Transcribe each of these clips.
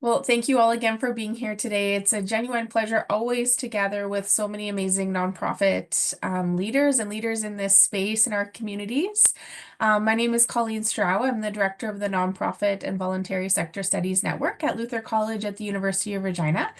Well, thank you all again for being here today. It's a genuine pleasure always to gather with so many amazing nonprofit leaders and leaders in this space in our communities. My name is Colleen Strau. I'm the director of the Nonprofit and Voluntary Sector Studies Network at Luther College at the University of Regina.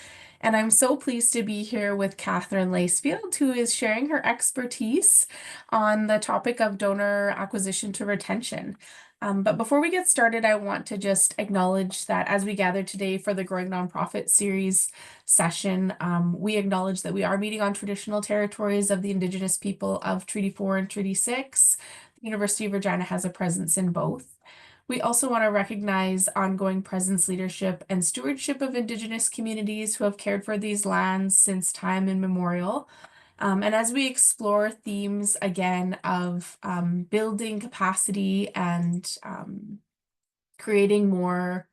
And I'm so pleased to be here with Catherine Lacefield, who is sharing her expertise on the topic of donor acquisition to retention. But before we get started, I want to just acknowledge that as we gather today for the Growing Nonprofit Series session, we acknowledge that we are meeting on traditional territories of the Indigenous people of Treaty 4 and Treaty 6. The University of Regina has a presence in both. We also want to recognize ongoing presence, leadership, and stewardship of Indigenous communities who have cared for these lands since time immemorial. And as we explore themes again of building capacity and creating more,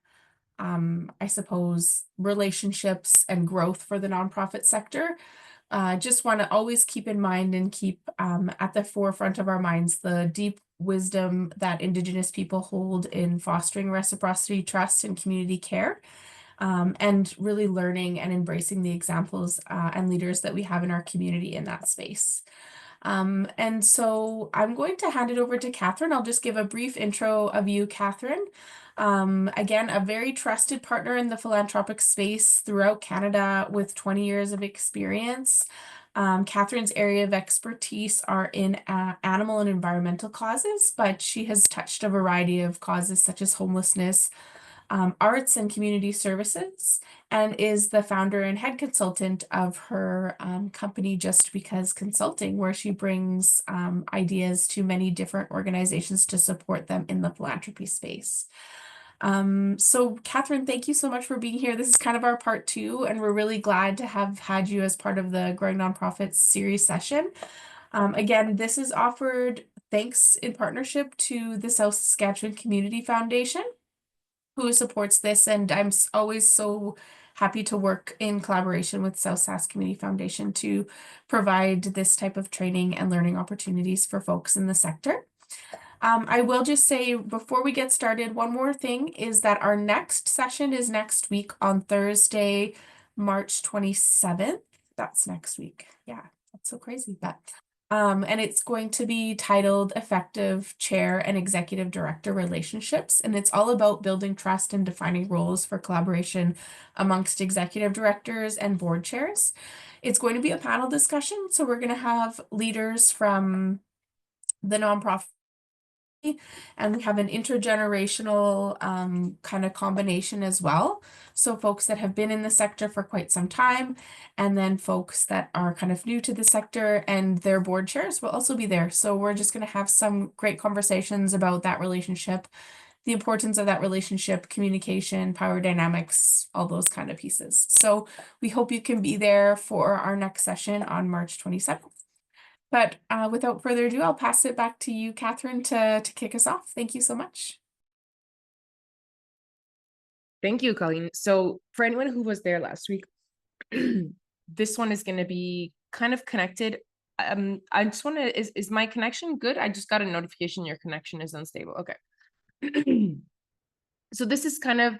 I suppose, relationships and growth for the nonprofit sector, just want to always keep in mind and keep at the forefront of our minds the deep wisdom that Indigenous people hold in fostering reciprocity, trust, and community care and really learning and embracing the examples and leaders that we have in our community in that space. And so I'm going to hand it over to Catherine. I'll just give a brief intro of you, Catherine. Again, a very trusted partner in the philanthropic space throughout Canada with 20 years of experience. Catherine's area of expertise are in animal and environmental causes, but she has touched a variety of causes such as homelessness, arts and community services, and is the founder and head consultant of her company Just Because Consulting, where she brings ideas to many different organizations to support them in the philanthropy space. So Catherine, thank you so much for being here. This is kind of our part two, and we're really glad to have had you as part of the Growing Nonprofits series session. Again, this is offered thanks in partnership to the South Saskatchewan Community Foundation, who supports this, and I'm always so happy to work in collaboration with South Sask Community Foundation to provide this type of training and learning opportunities for folks in the sector. I will just say before we get started, one more thing is that our next session is next week on Thursday, March 27th. That's next week. Yeah, that's so crazy. And it's going to be titled Effective Chair and Executive Director Relationships. And it's all about building trust and defining roles for collaboration amongst executive directors and board chairs. It's going to be a panel discussion. So we're going to have leaders from the nonprofit, and we have an intergenerational kind of combination as well. So folks that have been in the sector for quite some time, and then folks that are kind of new to the sector, and their board chairs will also be there. So we're just going to have some great conversations about that relationship, the importance of that relationship, communication, power dynamics, all those kind of pieces. So we hope you can be there for our next session on March 27th. But without further ado, I'll pass it back to you, Catherine, to kick us off. Thank you so much. Thank you, Colleen. So for anyone who was there last week, this one is going to be kind of connected. I just want to, is my connection good? I just got a notification your connection is unstable. Okay. So this is kind of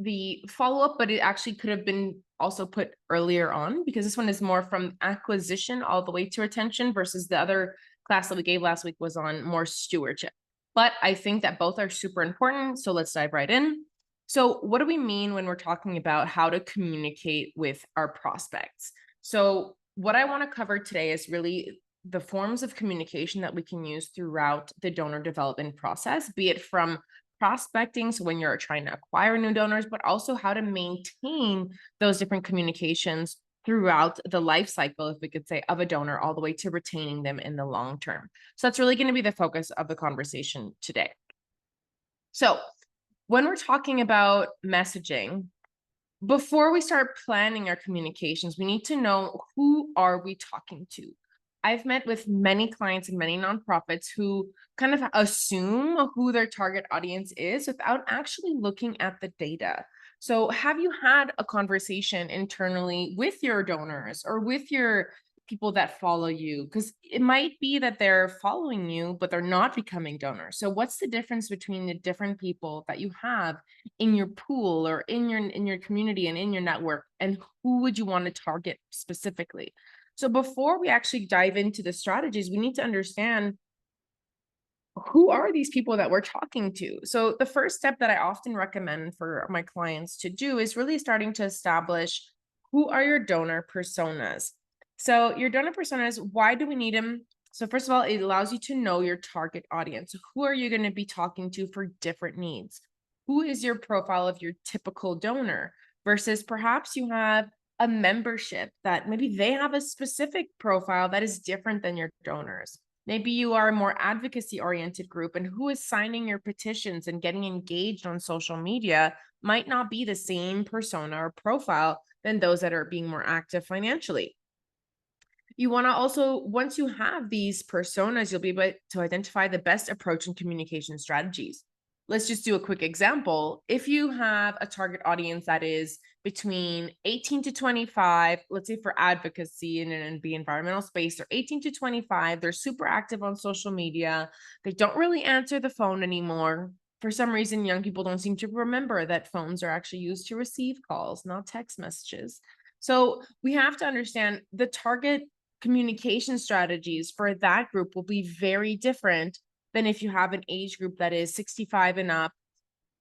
the follow-up, but it actually could have been also put earlier on because this one is more from acquisition all the way to retention versus the other class that we gave last week was on more stewardship. But I think that both are super important. So let's dive right in. So what do we mean when we're talking about how to communicate with our prospects? So what I want to cover today is really the forms of communication that we can use throughout the donor development process, be it from prospecting, so when you're trying to acquire new donors, but also how to maintain those different communications throughout the life cycle, if we could say, of a donor, all the way to retaining them in the long term. So that's really going to be the focus of the conversation today. So when we're talking about messaging, before we start planning our communications, we need to know, who are we talking to? I've met with many clients and many nonprofits who kind of assume who their target audience is without actually looking at the data. So have you had a conversation internally with your donors or with your people that follow you? Because it might be that they're following you, but they're not becoming donors. So what's the difference between the different people that you have in your pool or in your community and in your network, and who would you want to target specifically? So before we actually dive into the strategies, we need to understand who are these people that we're talking to. So the first step that I often recommend for my clients to do is really starting to establish who are your donor personas. So your donor personas, why do we need them? So first of all, it allows you to know your target audience. Who are you going to be talking to for different needs? Who is your profile of your typical donor versus perhaps you have a membership that maybe they have a specific profile that is different than your donors. Maybe you are a more advocacy oriented group, and who is signing your petitions and getting engaged on social media might not be the same persona or profile than those that are being more active financially. You want to also, once you have these personas, you'll be able to identify the best approach and communication strategies. Let's just do a quick example. If you have a target audience that is between 18 to 25, let's say for advocacy and the environmental space, they're 18 to 25, they're super active on social media, they don't really answer the phone anymore. For some reason, young people don't seem to remember that phones are actually used to receive calls, not text messages. So we have to understand the target communication strategies for that group will be very different than if you have an age group that is 65 and up,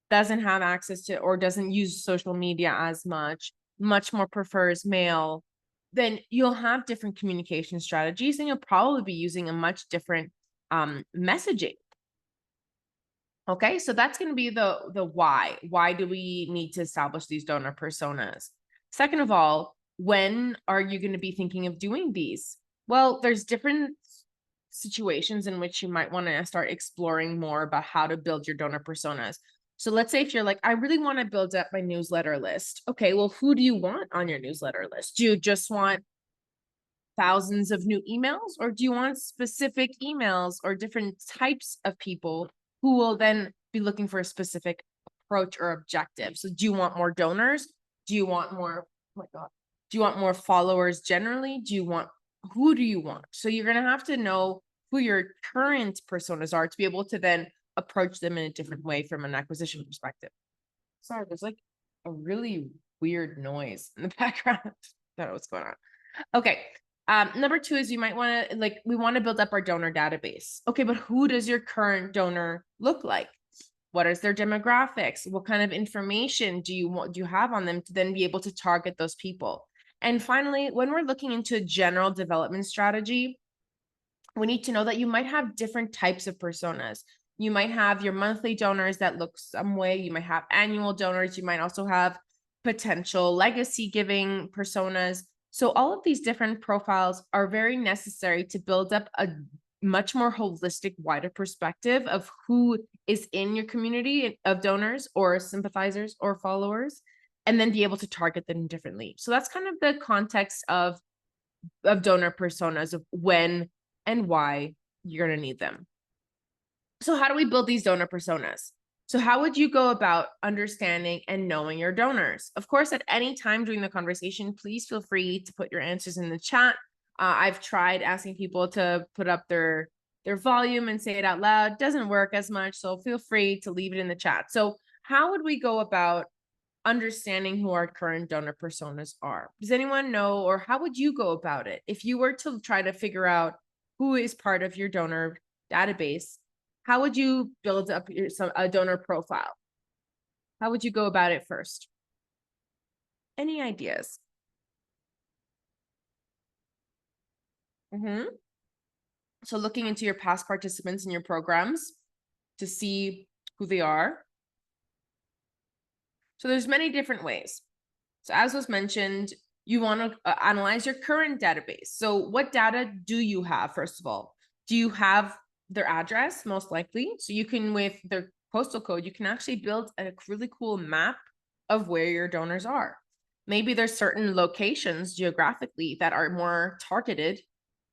doesn't have access to or doesn't use social media as much more prefers mail. Then you'll have different communication strategies and you'll probably be using a much different messaging. Okay, so that's going to be the why. Why do we need to establish these donor personas? Second of all, when are you going to be thinking of doing these? Well, there's different situations in which you might want to start exploring more about how to build your donor personas. So let's say if you're like, I really want to build up my newsletter list. Okay, well, who do you want on your newsletter list? Do you just want thousands of new emails, or do you want specific emails or different types of people who will then be looking for a specific approach or objective? So do you want more donors? Do you want more, oh my God, do you want more followers generally? Who do you want? So you're going to have to know who your current personas are to be able to then approach them in a different way from an acquisition perspective. Sorry, there's like a really weird noise in the background. I don't know what's going on. Okay. Number two is you might want to we want to build up our donor database. Okay, but who does your current donor look like? What is their demographics? What kind of information do you have on them to then be able to target those people? And finally, when we're looking into a general development strategy, we need to know that you might have different types of personas. You might have your monthly donors that look some way. You might have annual donors. You might also have potential legacy giving personas. So all of these different profiles are very necessary to build up a much more holistic, wider perspective of who is in your community of donors or sympathizers or followers, and then be able to target them differently. So that's kind of the context of donor personas, of when and why you're going to need them. So how do we build these donor personas? So how would you go about understanding and knowing your donors? Of course, at any time during the conversation, please feel free to put your answers in the chat. I've tried asking people to put up their volume and say it out loud. Doesn't work as much, so feel free to leave it in the chat. So how would we go about understanding who our current donor personas are? Does anyone know, or how would you go about it if you were to try to figure out who is part of your donor database? How would you build up a donor profile? How would you go about it first? Any ideas? So looking into your past participants in your programs to see who they are. So there's many different ways. So as was mentioned, you want to analyze your current database. So what data do you have, first of all? Do you have their address? Most likely. So you can, with their postal code, you can actually build a really cool map of where your donors are. Maybe there's certain locations geographically that are more targeted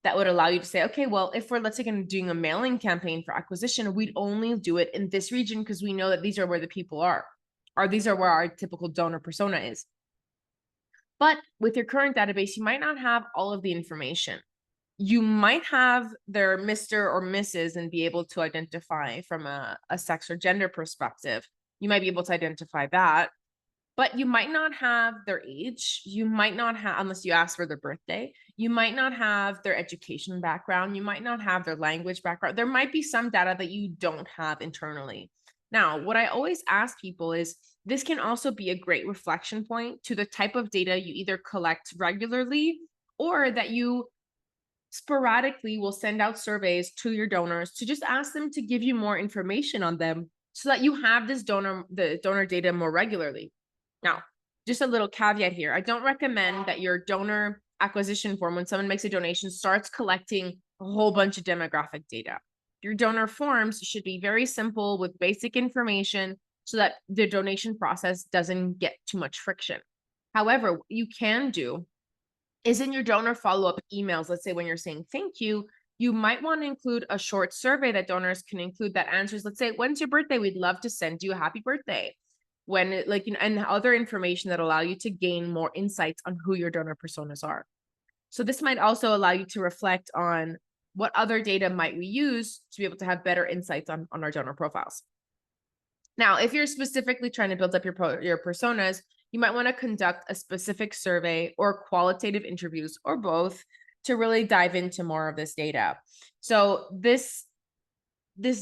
that would allow you to say, okay, well, if we're, let's say, doing a mailing campaign for acquisition, we'd only do it in this region because we know that these are where the people are, or these are where our typical donor persona is. But with your current database, you might not have all of the information. You might have their Mr. or Mrs. and be able to identify from a sex or gender perspective. You might be able to identify that, but you might not have their age. You might not have, unless you ask for their birthday, you might not have their education background. You might not have their language background. There might be some data that you don't have internally. Now, what I always ask people is this can also be a great reflection point to the type of data you either collect regularly or that you sporadically will send out surveys to your donors to just ask them to give you more information on them so that you have the donor data more regularly. Now, just a little caveat here. I don't recommend that your donor acquisition form, when someone makes a donation, starts collecting a whole bunch of demographic data. Your donor forms should be very simple with basic information so that the donation process doesn't get too much friction. However, what you can do is in your donor follow-up emails, let's say when you're saying thank you, you might want to include a short survey that donors can include that answers, let's say, when's your birthday? We'd love to send you a happy birthday. And other information that allow you to gain more insights on who your donor personas are. So this might also allow you to reflect on what other data might we use to be able to have better insights on our donor profiles. Now, if you're specifically trying to build up your personas, you might want to conduct a specific survey or qualitative interviews or both to really dive into more of this data. So this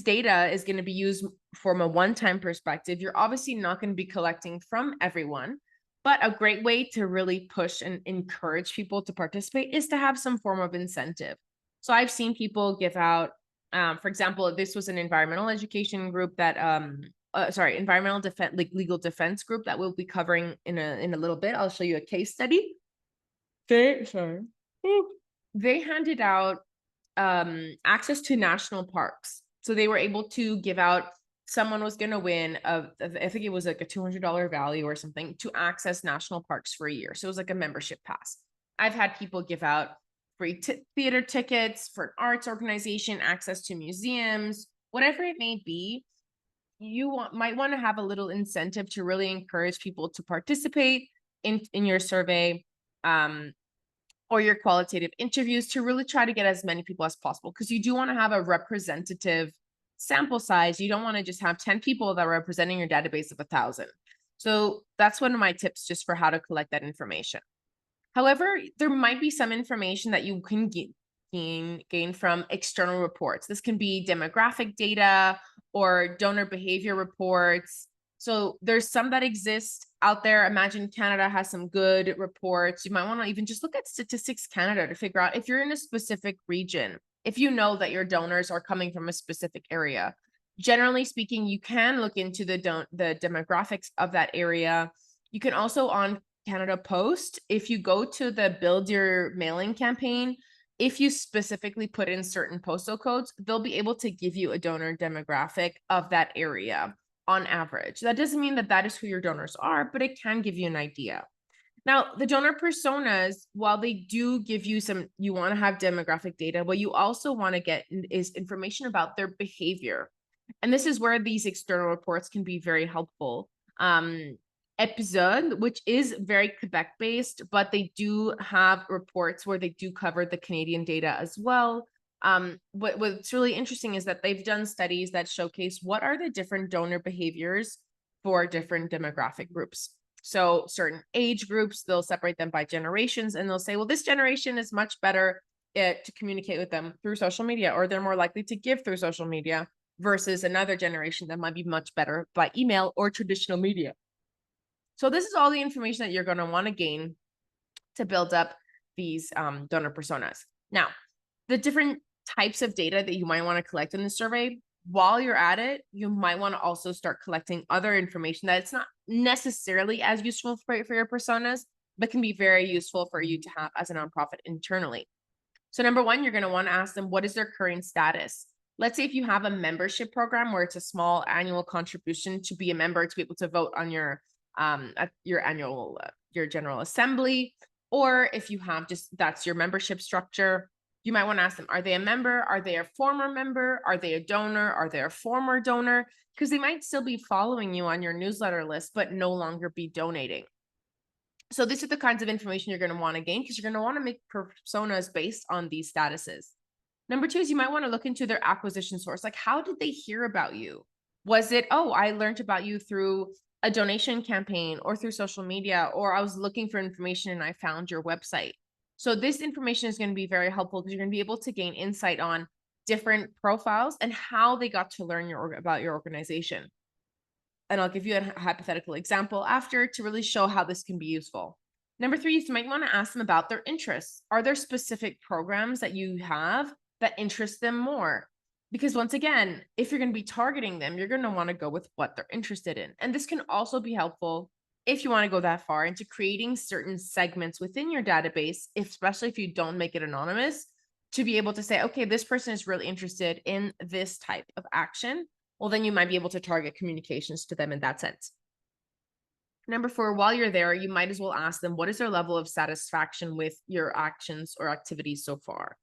data is going to be used from a one-time perspective. You're obviously not going to be collecting from everyone, but a great way to really push and encourage people to participate is to have some form of incentive. So I've seen people give out, for example, this was an environmental education group that environmental defense, like legal defense group that we'll be covering in a little bit. I'll show you a case study. They handed out access to national parks. So they were able to give out, someone was going to win I think it was like a $200 value or something to access national parks for a year. So it was like a membership pass. I've had people give out free theater tickets for an arts organization, access to museums, whatever it may be. You might want to have a little incentive to really encourage people to participate in your survey or your qualitative interviews to really try to get as many people as possible, because you do want to have a representative sample size. You don't want to just have 10 people that are representing your database of 1,000. So that's one of my tips just for how to collect that information. However, there might be some information that you can gain from external reports. This can be demographic data or donor behavior reports. So there's some that exist out there. Imagine Canada has some good reports. You might want to even just look at Statistics Canada to figure out if you're in a specific region, if you know that your donors are coming from a specific area. Generally speaking, you can look into the demographics of that area. You can also on Canada Post, if you go to the Build Your Mailing campaign, if you specifically put in certain postal codes, they'll be able to give you a donor demographic of that area on average. That doesn't mean that that is who your donors are, but it can give you an idea. Now, the donor personas, while they do give you you want to have demographic data, what you also want to get is information about their behavior. And this is where these external reports can be very helpful. Episode, which is very Quebec based, but they do have reports where they do cover the Canadian data as well. What's really interesting is that they've done studies that showcase what are the different donor behaviors for different demographic groups. So certain age groups, they'll separate them by generations and they'll say, well, this generation is much better to communicate with them through social media, or they're more likely to give through social media versus another generation that might be much better by email or traditional media. So this is all the information that you're going to want to gain to build up these donor personas. Now, the different types of data that you might want to collect in the survey, while you're at it, you might want to also start collecting other information that it's not necessarily as useful for your personas, but can be very useful for you to have as a nonprofit internally. So number one, you're going to want to ask them, what is their current status? Let's say if you have a membership program where it's a small annual contribution to be a member, to be able to vote on at your annual, your general assembly, or if you have that's your membership structure, you might want to ask them, are they a member? Are they a former member? Are they a donor? Are they a former donor? Because they might still be following you on your newsletter list, but no longer be donating. So these are the kinds of information you're going to want to gain because you're going to want to make personas based on these statuses. Number two is you might want to look into their acquisition source. Like, how did they hear about you? Was it, oh, I learned about you through a donation campaign or through social media, or I was looking for information and I found your website. So this information is going to be very helpful because you're going to be able to gain insight on different profiles and how they got to learn about your organization. And I'll give you a hypothetical example after to really show how this can be useful. Number three is you might want to ask them about their interests. Are there specific programs that you have that interest them more? Because once again, if you're going to be targeting them, you're going to want to go with what they're interested in. And this can also be helpful if you want to go that far into creating certain segments within your database, especially if you don't make it anonymous, to be able to say, okay, this person is really interested in this type of action. Well, then you might be able to target communications to them in that sense. Number four, while you're there, you might as well ask them, what is their level of satisfaction with your actions or activities so far?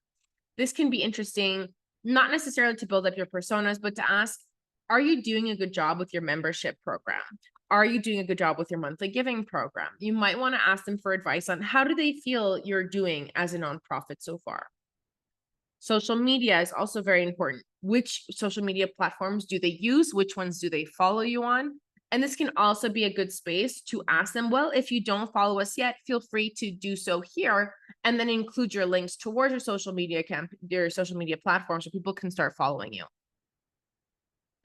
This can be interesting, not necessarily to build up your personas, but to ask, are you doing a good job with your membership program? Are you doing a good job with your monthly giving program? You might want to ask them for advice on how do they feel you're doing as a nonprofit so far. Social media is also very important. Which social media platforms do they use? Which ones do they follow you on? And this can also be a good space to ask them, well, if you don't follow us yet, feel free to do so here, and then include your links towards your social media platforms so people can start following you.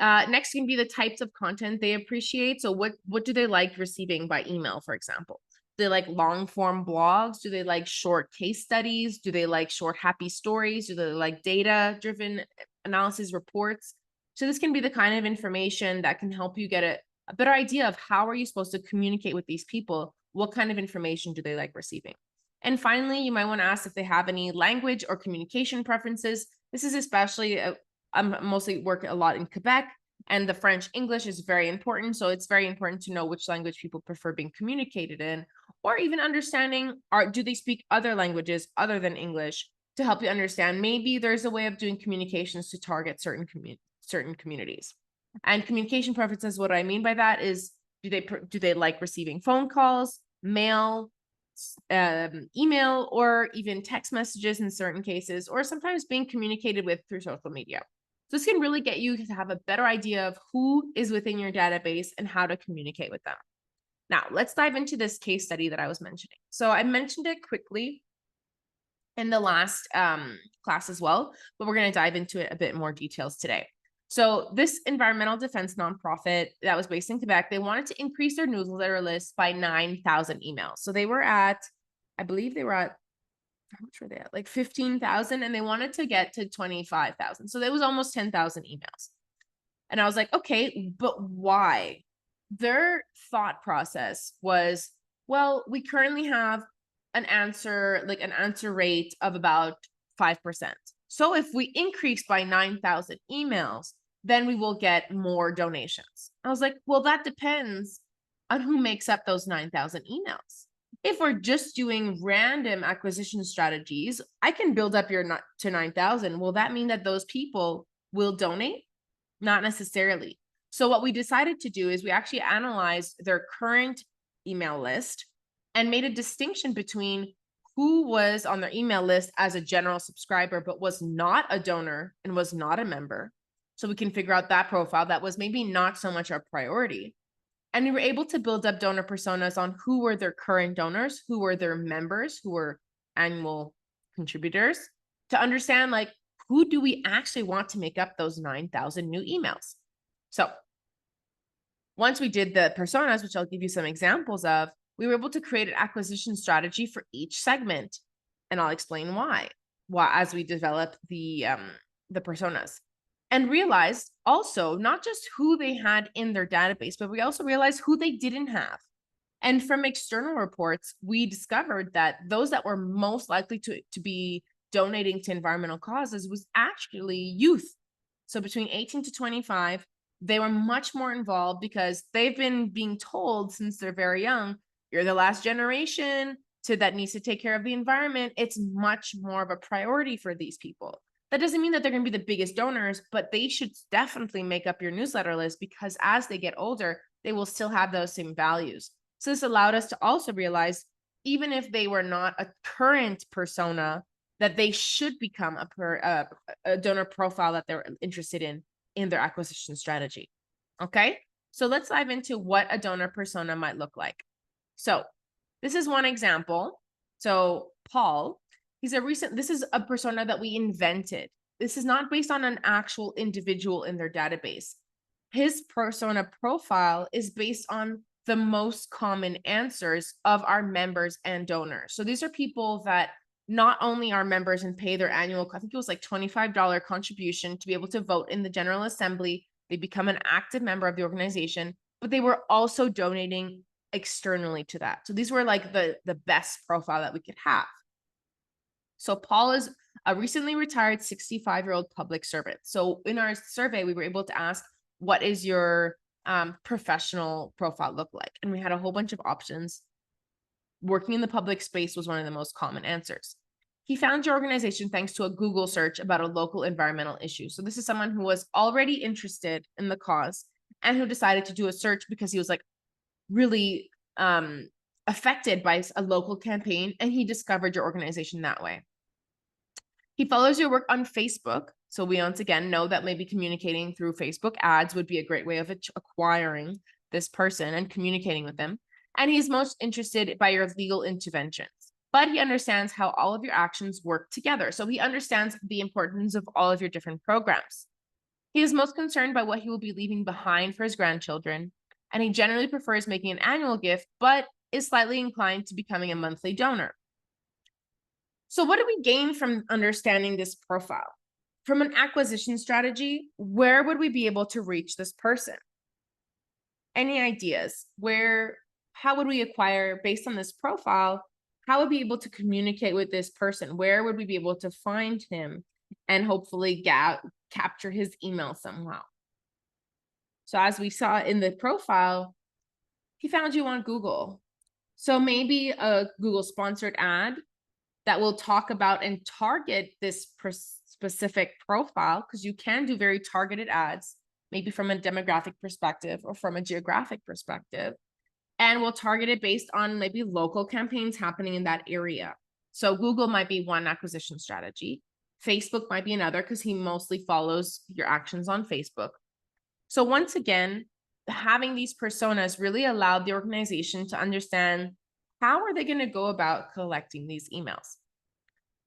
Next can be the types of content they appreciate. So what do they like receiving by email, for example? Do they like long form blogs? Do they like short case studies? Do they like short happy stories? Do they like data driven analysis reports? So this can be the kind of information that can help you get a better idea of how are you supposed to communicate with these people? What kind of information do they like receiving? And finally, you might want to ask if they have any language or communication preferences. This is especially, I'm mostly work a lot in Quebec, and the French English is very important. So it's very important to know which language people prefer being communicated in, or even understanding, do they speak other languages other than English, to help you understand maybe there's a way of doing communications to target certain communities. And communication preferences, what I mean by that is, do they like receiving phone calls, mail, email, or even text messages in certain cases, or sometimes being communicated with through social media. So this can really get you to have a better idea of who is within your database and how to communicate with them. Now, let's dive into this case study that I was mentioning. So I mentioned it quickly in the last class as well, but we're going to dive into it a bit more details today. So this environmental defense nonprofit that was based in Quebec, they wanted to increase their newsletter list by 9,000 emails. So they were at, I believe they were at, how much were they at? Like 15,000, and they wanted to get to 25,000. So that was almost 10,000 emails. And I was like, okay, but why? Their thought process was, well, we currently have an answer rate of about 5%. So if we increase by 9,000 emails, then we will get more donations. I was like, well, that depends on who makes up those 9,000 emails. If we're just doing random acquisition strategies, I can build up to 9,000. Will that mean that those people will donate? Not necessarily. So what we decided to do is we actually analyzed their current email list and made a distinction between who was on their email list as a general subscriber, but was not a donor and was not a member. So we can figure out that profile that was maybe not so much our priority. And we were able to build up donor personas on who were their current donors, who were their members, who were annual contributors, to understand like, who do we actually want to make up those 9,000 new emails? So once we did the personas, which I'll give you some examples of, we were able to create an acquisition strategy for each segment. And I'll explain why as we develop the personas. And realized also not just who they had in their database, but we also realized who they didn't have. And from external reports, we discovered that those that were most likely to be donating to environmental causes was actually youth. So between 18 to 25, they were much more involved because they've been being told since they're very young, you're the last generation that needs to take care of the environment. It's much more of a priority for these people. That doesn't mean that they're going to be the biggest donors, but they should definitely make up your newsletter list because as they get older, they will still have those same values. So this allowed us to also realize, even if they were not a current persona, that they should become a donor profile that they're interested in their acquisition strategy. Okay, so let's dive into what a donor persona might look like. So this is one example. So Paul, this is a persona that we invented. This is not based on an actual individual in their database. His persona profile is based on the most common answers of our members and donors. So these are people that not only are members and pay their annual, I think it was like $25 contribution to be able to vote in the General Assembly. They become an active member of the organization, but they were also donating externally to that. So these were like the best profile that we could have. So Paul is a recently retired 65-year-old public servant. So in our survey, we were able to ask, what is your professional profile look like? And we had a whole bunch of options. Working in the public space was one of the most common answers. He found your organization thanks to a Google search about a local environmental issue. So this is someone who was already interested in the cause and who decided to do a search because he was like really affected by a local campaign, and he discovered your organization that way. He follows your work on Facebook. So we once again know that maybe communicating through Facebook ads would be a great way of acquiring this person and communicating with them. And he's most interested by your legal interventions, but he understands how all of your actions work together. So he understands the importance of all of your different programs. He is most concerned by what he will be leaving behind for his grandchildren, and he generally prefers making an annual gift, but is slightly inclined to becoming a monthly donor. So what do we gain from understanding this profile? From an acquisition strategy, where would we be able to reach this person? Any ideas? How would we acquire, based on this profile, how would we be able to communicate with this person? Where would we be able to find him and hopefully capture his email somehow? So as we saw in the profile, he found you on Google. So maybe a Google sponsored ad that will talk about and target this specific profile, because you can do very targeted ads, maybe from a demographic perspective or from a geographic perspective, and we'll target it based on maybe local campaigns happening in that area. So Google might be one acquisition strategy. Facebook might be another, because he mostly follows your actions on Facebook. So once again, having these personas really allowed the organization to understand, how are they going to go about collecting these emails?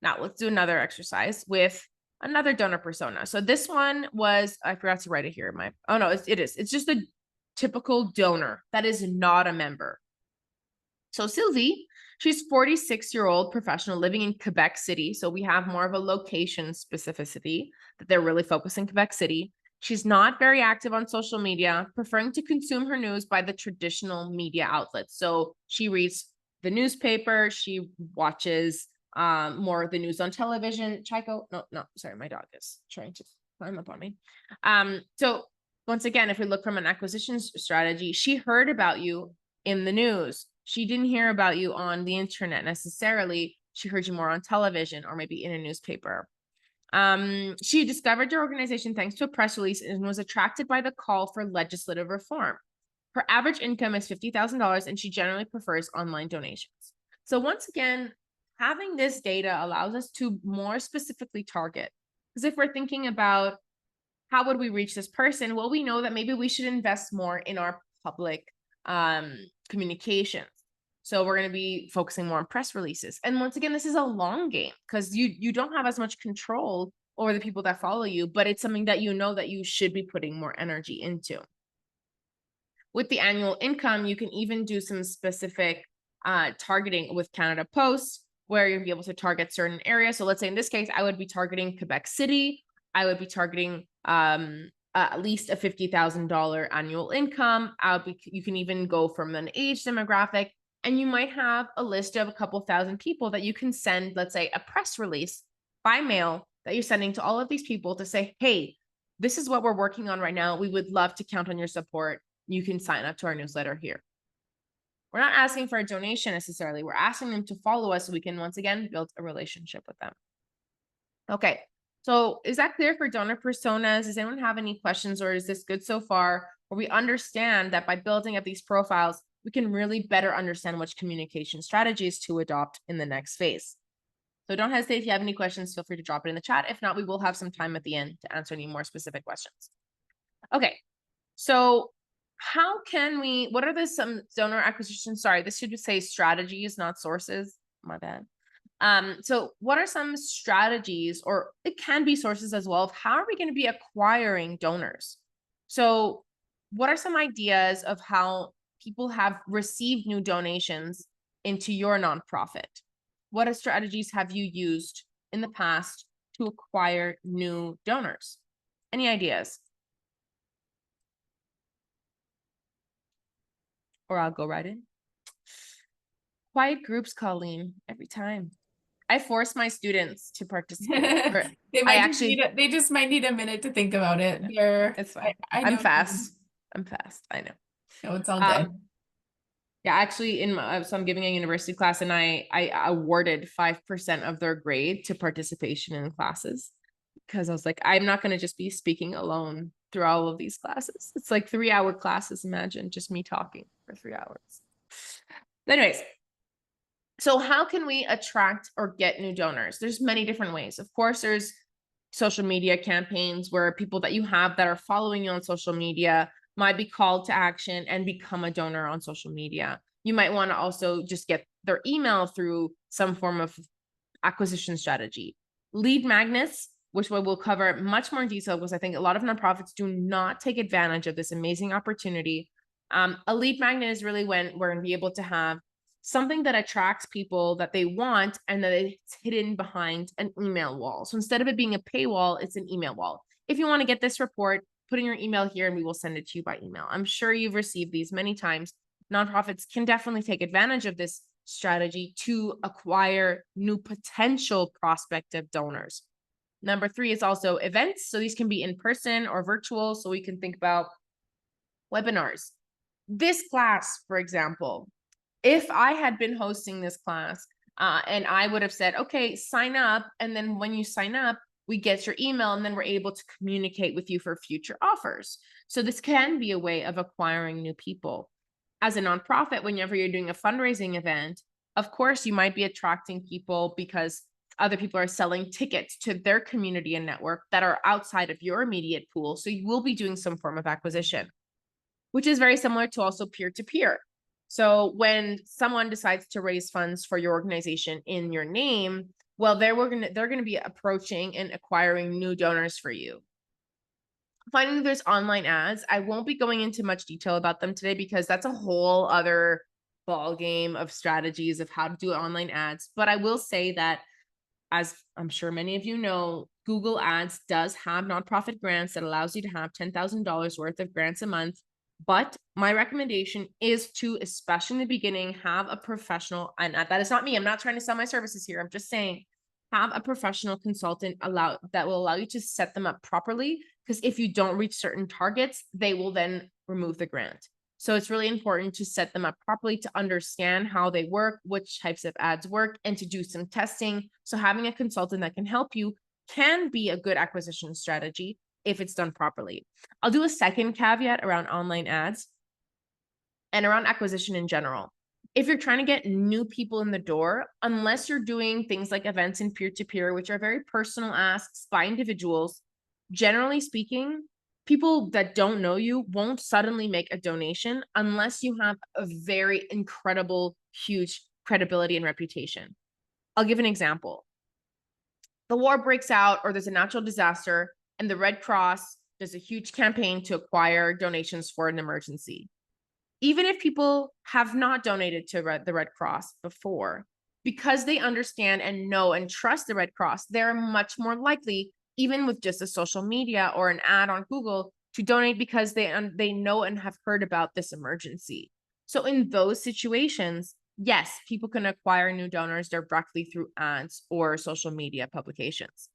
Now let's do another exercise with another donor persona. So this one was, I forgot to write it here. It's just a typical donor that is not a member. So Sylvie, she's 46-year-old professional living in Quebec City. So we have more of a location specificity that they're really focused in Quebec City. She's not very active on social media, preferring to consume her news by the traditional media outlets. So she reads the newspaper, she watches more of the news on television. Chico, no, sorry, my dog is trying to climb up on me. So once again, if we look from an acquisition strategy, she heard about you in the news. She didn't hear about you on the internet necessarily. She heard you more on television or maybe in a newspaper. She discovered your organization thanks to a press release and was attracted by the call for legislative reform. Her average income is $50,000, and she generally prefers online donations. So once again, having this data allows us to more specifically target. Because if we're thinking about how would we reach this person, well, we know that maybe we should invest more in our public communications. So we're going to be focusing more on press releases. And once again, this is a long game, because you don't have as much control over the people that follow you, but it's something that you know that you should be putting more energy into. With the annual income, you can even do some specific targeting with Canada Post, where you'll be able to target certain areas. So let's say in this case, I would be targeting Quebec City. I would be targeting at least a $50,000 annual income. You can even go from an age demographic, and you might have a list of a couple thousand people that you can send, let's say, a press release by mail that you're sending to all of these people to say, hey, this is what we're working on right now. We would love to count on your support. You can sign up to our newsletter here. We're not asking for a donation necessarily. We're asking them to follow us so we can once again build a relationship with them. Okay, so is that clear for donor personas? Does anyone have any questions, or is this good so far? Where we understand that by building up these profiles, we can really better understand which communication strategies to adopt in the next phase. So don't hesitate. If you have any questions, feel free to drop it in the chat. If not, we will have some time at the end to answer any more specific questions. Okay, so how can we, what are some donor acquisition? Sorry, this should say strategies, not sources. My bad. So what are some strategies, or it can be sources as well, of how are we going to be acquiring donors? So what are some ideas of how people have received new donations into your nonprofit? What strategies have you used in the past to acquire new donors? Any ideas? Or I'll go right in. Quiet groups, Colleen, every time. I force my students to participate. They just might need a minute to think about it. It's fine. I I'm know. fast. I'm fast. I know. No, it's all good. Yeah, actually, so I'm giving a university class, and I awarded 5% of their grade to participation in classes, because I was like, I'm not going to just be speaking alone through all of these classes. It's like 3-hour classes. Imagine just me talking for 3 hours. Anyways, so how can we attract or get new donors? There's many different ways. Of course, there's social media campaigns where people that you have that are following you on social media might be called to action and become a donor on social media. You might want to also just get their email through some form of acquisition strategy. Lead magnets, which we'll cover much more in detail, because I think a lot of nonprofits do not take advantage of this amazing opportunity. A lead magnet is really when we're going to be able to have something that attracts people that they want, and that it's hidden behind an email wall. So instead of it being a paywall, it's an email wall. If you want to get this report, put in your email here and we will send it to you by email. I'm sure you've received these many times. Nonprofits can definitely take advantage of this strategy to acquire new potential prospective donors. Number 3 is also events. So these can be in person or virtual. So we can think about webinars. This class, for example, if I had been hosting this class and I would have said, okay, sign up. And then when you sign up, we get your email, and then we're able to communicate with you for future offers. So this can be a way of acquiring new people. As a nonprofit, whenever you're doing a fundraising event, of course, you might be attracting people because other people are selling tickets to their community and network that are outside of your immediate pool. So you will be doing some form of acquisition, which is very similar to also peer-to-peer. So when someone decides to raise funds for your organization in your name, well, they're going to be approaching and acquiring new donors for you. Finally, there's online ads. I won't be going into much detail about them today, because that's a whole other ball game of strategies of how to do online ads. But I will say that, as I'm sure many of you know, Google Ads does have nonprofit grants that allows you to have $10,000 worth of grants a month. But my recommendation is to, especially in the beginning, have a professional, and that is not me. I'm not trying to sell my services here. I'm just saying, have a professional consultant that will allow you to set them up properly. Because if you don't reach certain targets, they will then remove the grant. So it's really important to set them up properly, to understand how they work, which types of ads work, and to do some testing. So having a consultant that can help you can be a good acquisition strategy if it's done properly. I'll do a second caveat around online ads and around acquisition in general. If you're trying to get new people in the door, unless you're doing things like events and peer-to-peer, which are very personal asks by individuals, generally speaking, people that don't know you won't suddenly make a donation unless you have a very incredible, huge credibility and reputation. I'll give an example. The war breaks out, or there's a natural disaster, and the Red Cross does a huge campaign to acquire donations for an emergency. Even if people have not donated to the Red Cross before, because they understand and know and trust the Red Cross, they're much more likely, even with just a social media or an ad on Google, to donate because they know and have heard about this emergency. So in those situations, yes, people can acquire new donors directly through ads or social media publications.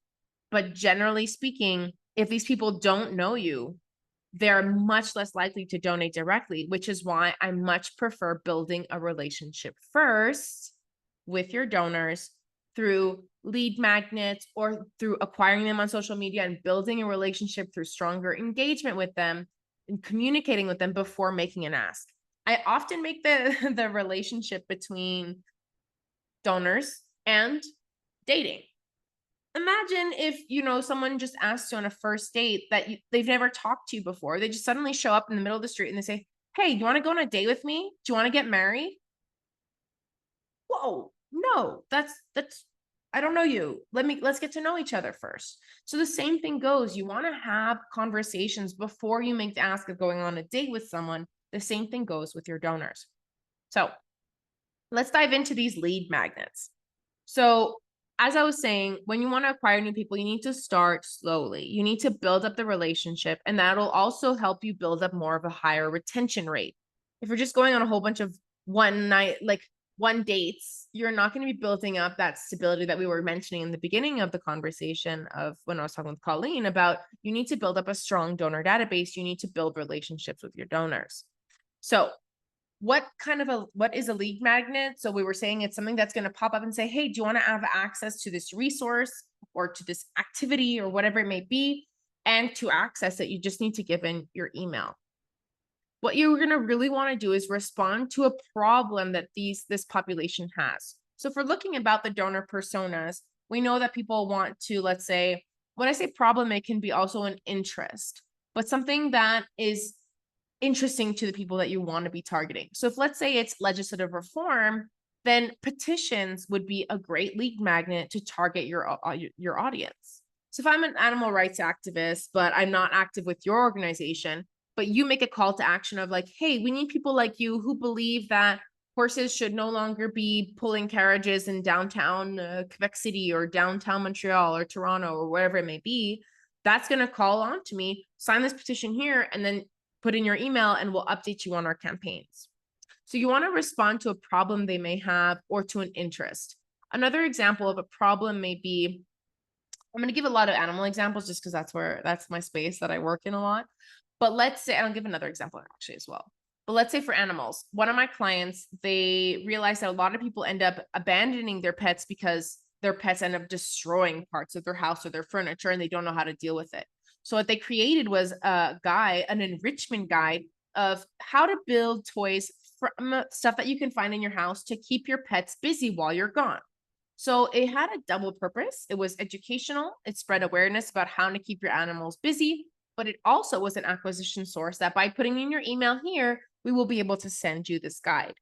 But generally speaking, if these people don't know you, they're much less likely to donate directly, which is why I much prefer building a relationship first with your donors through lead magnets or through acquiring them on social media and building a relationship through stronger engagement with them and communicating with them before making an ask. I often make the the relationship between donors and dating. Imagine if, someone just asked you on a first date that they've never talked to you before. They just suddenly show up in the middle of the street and they say, "Hey, do you want to go on a date with me? Do you want to get married?" Whoa, no, that's I don't know you. Let's get to know each other first. So the same thing goes. You want to have conversations before you make the ask of going on a date with someone. The same thing goes with your donors. So let's dive into these lead magnets. So, as I was saying, when you want to acquire new people, you need to start slowly. You need to build up the relationship, and that'll also help you build up more of a higher retention rate. If you're just going on a whole bunch of one night, like one dates, you're not going to be building up that stability that we were mentioning in the beginning of the conversation of when I was talking with Colleen about you need to build up a strong donor database. You need to build relationships with your donors. So, what is a lead magnet? So we were saying it's something that's going to pop up and say, "Hey, do you want to have access to this resource or to this activity or whatever it may be?" And to access it, you just need to give in your email. What you're going to really want to do is respond to a problem that this population has. So if we're looking about the donor personas, we know that people want to, let's say, when I say problem, it can be also an interest, but something that is interesting to the people that you want to be targeting. So if let's say it's legislative reform, then petitions would be a great lead magnet to target your audience. So if I'm an animal rights activist, but I'm not active with your organization, but you make a call to action of like, "Hey, we need people like you who believe that horses should no longer be pulling carriages in downtown Quebec City or downtown Montreal or Toronto or wherever it may be," that's going to call on to me, sign this petition here, and then put in your email and we'll update you on our campaigns. So you want to respond to a problem they may have or to an interest. Another example of a problem may be, I'm going to give a lot of animal examples just because that's my space that I work in a lot. But let's say, I'll give another example actually as well. But let's say for animals, one of my clients, they realize that a lot of people end up abandoning their pets because their pets end up destroying parts of their house or their furniture and they don't know how to deal with it. So what they created was a guide, an enrichment guide of how to build toys from stuff that you can find in your house to keep your pets busy while you're gone. So it had a double purpose. It was educational. It spread awareness about how to keep your animals busy, but it also was an acquisition source that by putting in your email here, we will be able to send you this guide.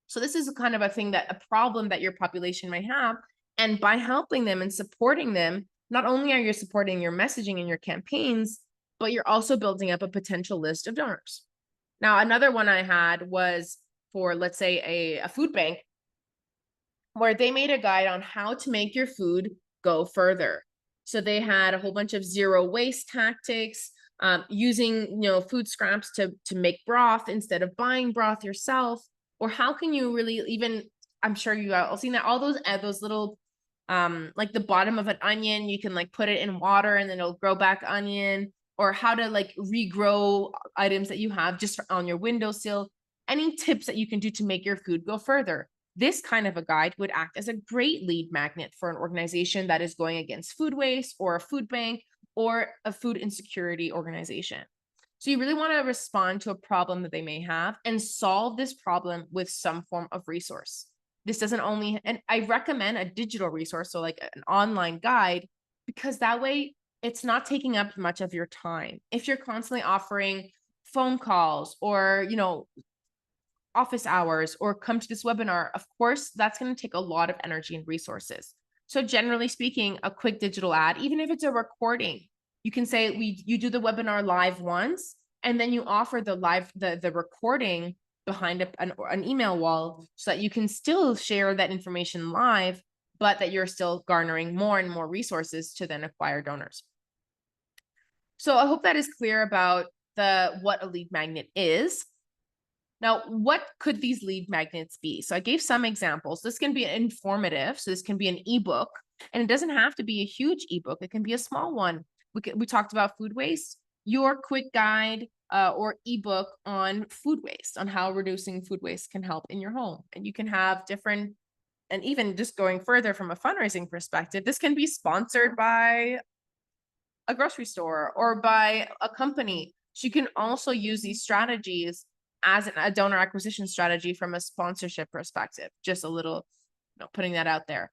So this is kind of a problem that your population might have. And by helping them and supporting them, not only are you supporting your messaging and your campaigns, but you're also building up a potential list of donors. Now, another one I had was for, let's say, a food bank where they made a guide on how to make your food go further. So they had a whole bunch of zero waste tactics, using food scraps to make broth instead of buying broth yourself. Or how can you really even, I'm sure you all seen that, all those little like the bottom of an onion, you can like put it in water and then it'll grow back onion, or how to like regrow items that you have just on your windowsill. Any tips that you can do to make your food go further. This kind of a guide would act as a great lead magnet for an organization that is going against food waste or a food bank or a food insecurity organization. So you really want to respond to a problem that they may have and solve this problem with some form of resource. This doesn't only, and I recommend a digital resource, so like an online guide, because that way it's not taking up much of your time. If you're constantly offering phone calls or, office hours or come to this webinar, of course, that's going to take a lot of energy and resources. So generally speaking, a quick digital ad, even if it's a recording, you can say you do the webinar live once, and then you offer the recording behind an email wall so that you can still share that information live, but that you're still garnering more and more resources to then acquire donors. So I hope that is clear about what a lead magnet is. Now, what could these lead magnets be? So I gave some examples. This can be informative. So this can be an ebook, and it doesn't have to be a huge ebook. It can be a small one. We talked about food waste, your quick guide or ebook on food waste, on how reducing food waste can help in your home. And you can have different, and even just going further from a fundraising perspective, this can be sponsored by a grocery store or by a company. So you can also use these strategies as a donor acquisition strategy from a sponsorship perspective. Just a little, putting that out there.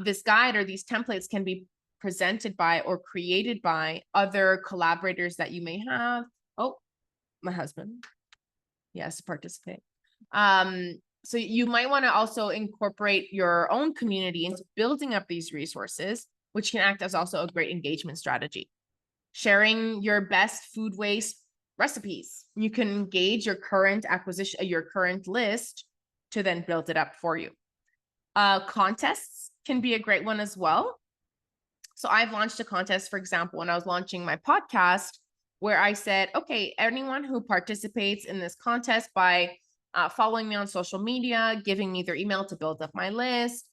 This guide or these templates can be presented by or created by other collaborators that you may have. Oh, my husband. He has to participate. So you might want to also incorporate your own community into building up these resources, which can act as also a great engagement strategy. Sharing your best food waste recipes. You can engage your current acquisition, your current list to then build it up for you. Contests can be a great one as well. So I've launched a contest, for example, when I was launching my podcast, where I said, okay, anyone who participates in this contest by following me on social media, giving me their email to build up my list.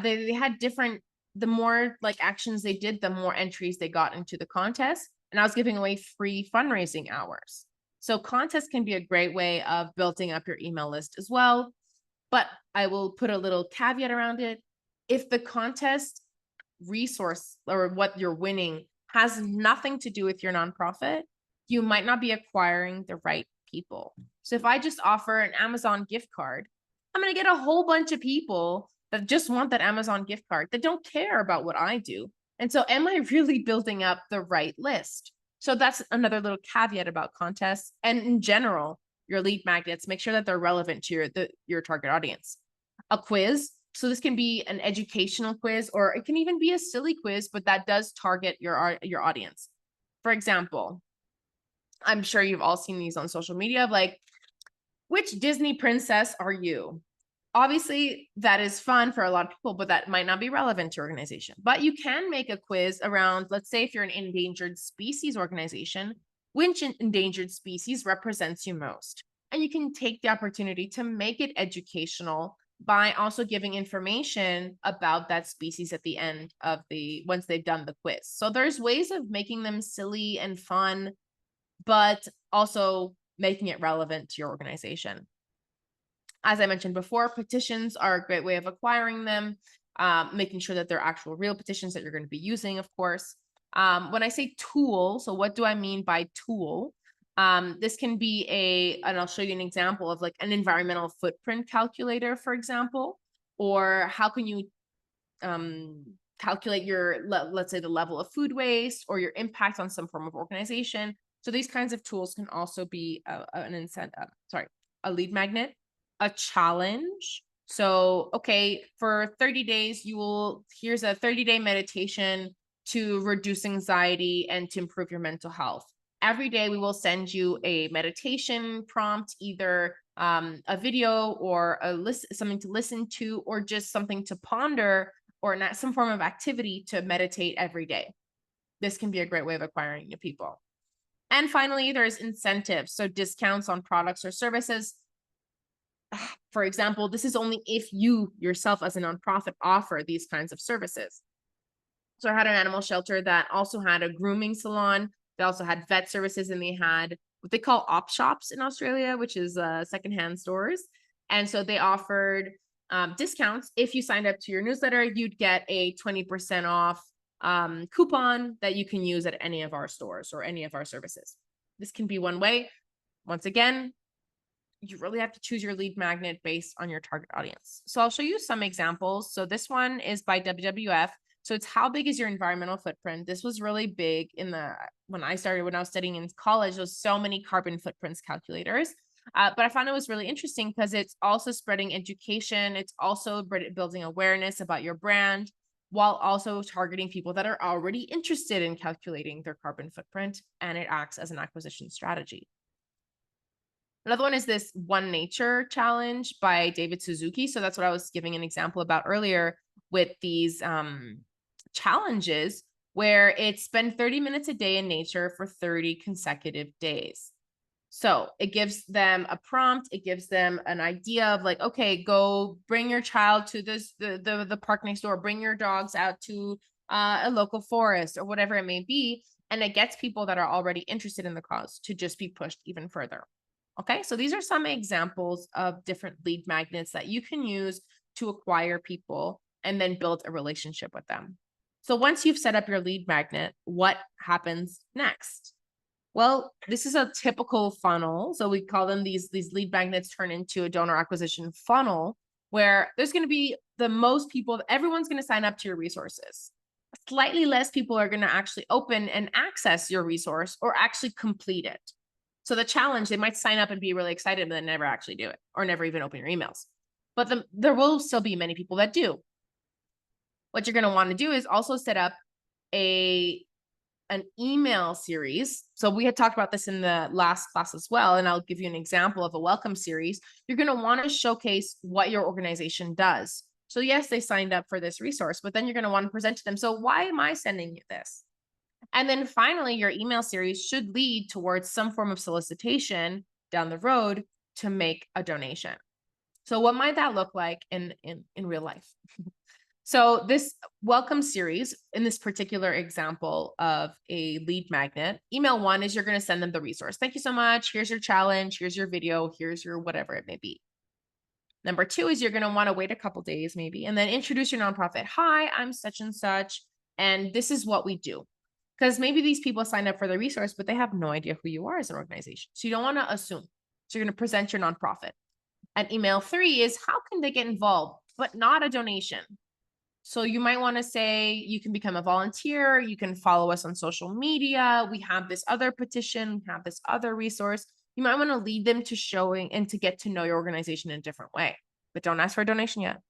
They had different, the more like actions they did, the more entries they got into the contest. And I was giving away free fundraising hours. So contests can be a great way of building up your email list as well. But I will put a little caveat around it. If the contest resource or what you're winning has nothing to do with your nonprofit, you might not be acquiring the right people. So if I just offer an Amazon gift card, I'm going to get a whole bunch of people that just want that Amazon gift card that don't care about what I do. And so am I really building up the right list? So that's another little caveat about contests. And in general, your lead magnets, make sure that they're relevant to your target audience. A quiz. So this can be an educational quiz, or it can even be a silly quiz, but that does target your audience. For example, I'm sure you've all seen these on social media of like, which Disney princess are you? Obviously, that is fun for a lot of people, but that might not be relevant to your organization. But you can make a quiz around, let's say if you're an endangered species organization, which endangered species represents you most? And you can take the opportunity to make it educational by also giving information about that species at the end of once they've done the quiz. So there's ways of making them silly and fun, but also making it relevant to your organization. As I mentioned before, petitions are a great way of acquiring them, making sure that they're actual real petitions that you're going to be using, of course. When I say tool, so what do I mean by tool? This can be and I'll show you an example of like an environmental footprint calculator, for example, or how can you calculate your, let's say the level of food waste or your impact on some form of organization. So these kinds of tools can also be an incentive, a lead magnet, a challenge. So, okay, for 30 days, here's a 30-day meditation to reduce anxiety and to improve your mental health. Every day we will send you a meditation prompt, either a video or something to listen to, or just something to ponder, or not some form of activity to meditate every day. This can be a great way of acquiring new people. And finally, there's incentives. So discounts on products or services. For example, this is only if you yourself as a nonprofit offer these kinds of services. So I had an animal shelter that also had a grooming salon. They also had vet services, and they had what they call op shops in Australia, which is secondhand stores. And so they offered discounts. If you signed up to your newsletter, you'd get a 20% off coupon that you can use at any of our stores or any of our services. This can be one way. Once again, you really have to choose your lead magnet based on your target audience. So I'll show you some examples. So this one is by WWF. So it's how big is your environmental footprint? This was really big when I was studying in college. There's so many carbon footprints calculators. But I found it was really interesting because it's also spreading education. It's also building awareness about your brand, while also targeting people that are already interested in calculating their carbon footprint, and it acts as an acquisition strategy. Another one is this One Nature challenge by David Suzuki. So that's what I was giving an example about earlier with these challenges, where it's spend 30 minutes a day in nature for 30 consecutive days. So it gives them a prompt. It gives them an idea of like, okay, go bring your child to the park next door, bring your dogs out to a local forest or whatever it may be. And it gets people that are already interested in the cause to just be pushed even further. Okay, so these are some examples of different lead magnets that you can use to acquire people and then build a relationship with them. So once you've set up your lead magnet, what happens next? Well, this is a typical funnel. So we call them these lead magnets turn into a donor acquisition funnel where there's going to be the most people, everyone's going to sign up to your resources. Slightly less people are going to actually open and access your resource or actually complete it. So the challenge, they might sign up and be really excited, but then never actually do it or never even open your emails. But there will still be many people that do. What you're going to want to do is also set up an email series. So we had talked about this in the last class as well, and I'll give you an example of a welcome series. You're going to want to showcase what your organization does. So yes, they signed up for this resource, but then you're going to want to present to them. So why am I sending you this? And then finally, your email series should lead towards some form of solicitation down the road to make a donation. So what might that look like in real life? So this welcome series, in this particular example of a lead magnet, email one is you're going to send them the resource. Thank you so much. Here's your challenge. Here's your video. Here's your whatever it may be. Number two is you're going to want to wait a couple days maybe, and then introduce your nonprofit. Hi, I'm such and such, and this is what we do. Because maybe these people signed up for the resource, but they have no idea who you are as an organization. So you don't want to assume. So you're going to present your nonprofit. And email three is how can they get involved, but not a donation. So you might want to say you can become a volunteer. You can follow us on social media. We have this other petition, we have this other resource. You might want to lead them to showing and to get to know your organization in a different way, but don't ask for a donation yet.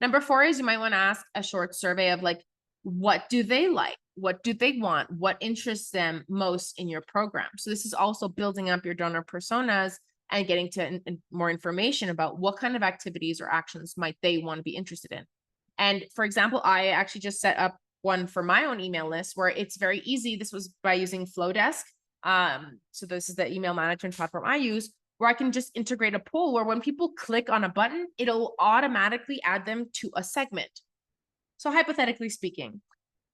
Number four is you might want to ask a short survey of like, what do they like? What do they want? What interests them most in your program? So this is also building up your donor personas and getting to more information about what kind of activities or actions might they want to be interested in. And for example, I actually just set up one for my own email list where it's very easy. This was by using Flowdesk. So this is the email management platform I use, where I can just integrate a poll where when people click on a button, it'll automatically add them to a segment. So hypothetically speaking,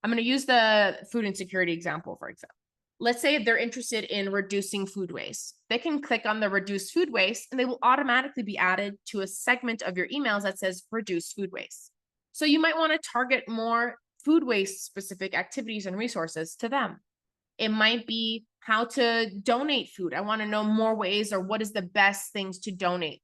I'm going to use the food insecurity example, for example. Let's say they're interested in reducing food waste. They can click on the reduce food waste and they will automatically be added to a segment of your emails that says reduce food waste. So you might want to target more food waste specific activities and resources to them. It might be how to donate food. I want to know more ways or what is the best things to donate.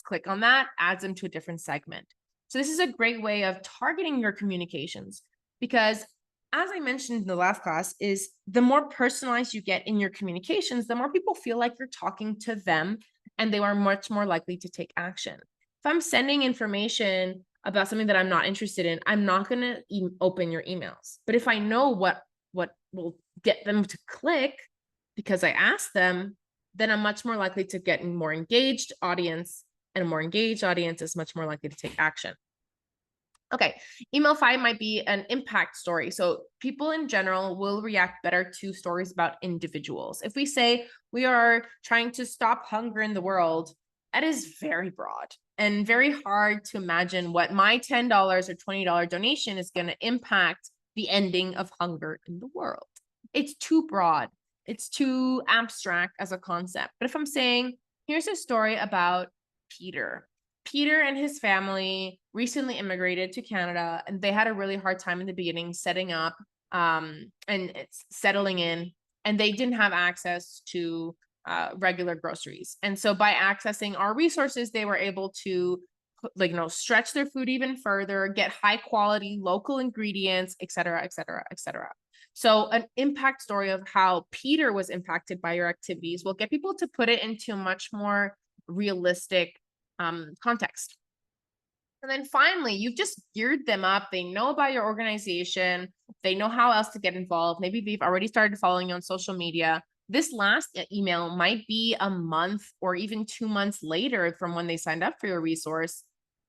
Click on that, adds them to a different segment. So this is a great way of targeting your communications because as I mentioned in the last class is the more personalized you get in your communications, the more people feel like you're talking to them and they are much more likely to take action. If I'm sending information about something that I'm not interested in, I'm not going to open your emails. But if I know what will get them to click because I asked them, then I'm much more likely to get a more engaged audience, and a more engaged audience is much more likely to take action. Okay, email five might be an impact story. So people in general will react better to stories about individuals. If we say we are trying to stop hunger in the world, that is very broad and very hard to imagine what my $10 or $20 donation is going to impact the ending of hunger in the world. It's too broad. It's too abstract as a concept. But if I'm saying, here's a story about Peter. Peter and his family recently immigrated to Canada, and they had a really hard time in the beginning setting up and settling in, and they didn't have access to regular groceries. And so by accessing our resources, they were able to stretch their food even further, get high quality local ingredients, et cetera, et cetera, et cetera. So an impact story of how Peter was impacted by your activities will get people to put it into a much more realistic context. And then finally, you've just geared them up. They know about your organization. They know how else to get involved. Maybe they've already started following you on social media. This last email might be a month or even 2 months later from when they signed up for your resource.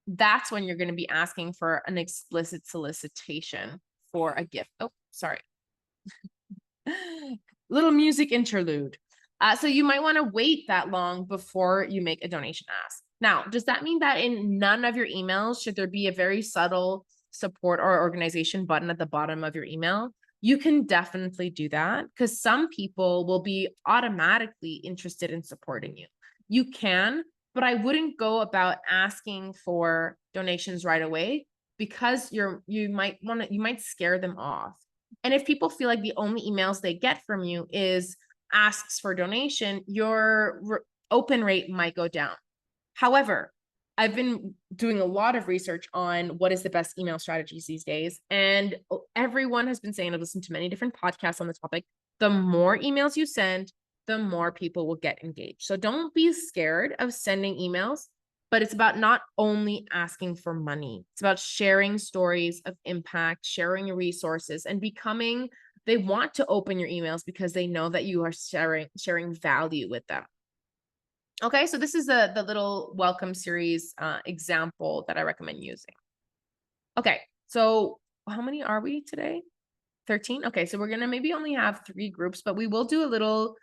That's when you're going to be asking for an explicit solicitation for a gift. Oh, sorry. Little music interlude. So you might want to wait that long before you make a donation ask. Now, does that mean that in none of your emails should there be a very subtle support or organization button at the bottom of your email? You can definitely do that because some people will be automatically interested in supporting you. You can, but I wouldn't go about asking for donations right away because you might scare them off. And if people feel like the only emails they get from you is asks for donation, your open rate might go down. However, I've been doing a lot of research on what is the best email strategies these days. And everyone has been saying, I've listened to many different podcasts on the topic. The more emails you send, the more people will get engaged. So don't be scared of sending emails, but it's about not only asking for money. It's about sharing stories of impact, sharing your resources, and becoming, they want to open your emails because they know that you are sharing value with them. Okay, so this is the little welcome series example that I recommend using. Okay, so how many are we today? 13? Okay, so we're gonna maybe only have 3 groups, but we will do a little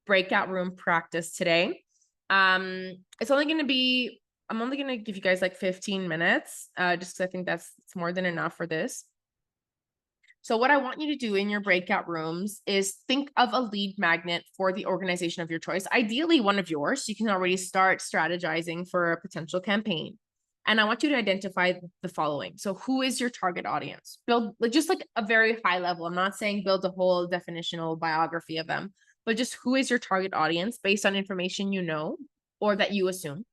breakout room practice today. It's only gonna be, I'm only gonna give you guys like 15 minutes, just because I think it's more than enough for this. So what I want you to do in your breakout rooms is think of a lead magnet for the organization of your choice, ideally one of yours. You can already start strategizing for a potential campaign. And I want you to identify the following. So who is your target audience? Build just like a very high level. I'm not saying build a whole definitional biography of them, but just who is your target audience based on information you know or that you assume.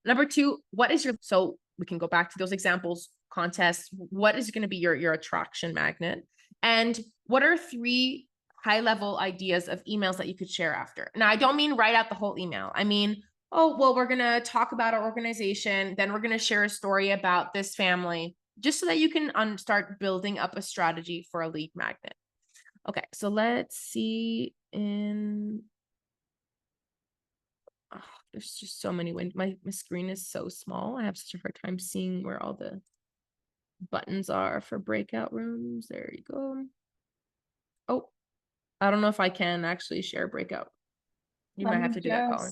Number 2, what is your, so we can go back to those examples, contests. What is going to be your attraction magnet? And what are 3 high level ideas of emails that you could share after? Now, I don't mean write out the whole email. I mean, oh, well, we're going to talk about our organization. Then we're going to share a story about this family, just so that you can start building up a strategy for a lead magnet. Okay, so let's see in, oh, there's just so many my screen is so small. I have such a hard time seeing where all the buttons are for breakout rooms. There you go. Oh, I don't know if I can actually share breakout. You might have to do that, Colin.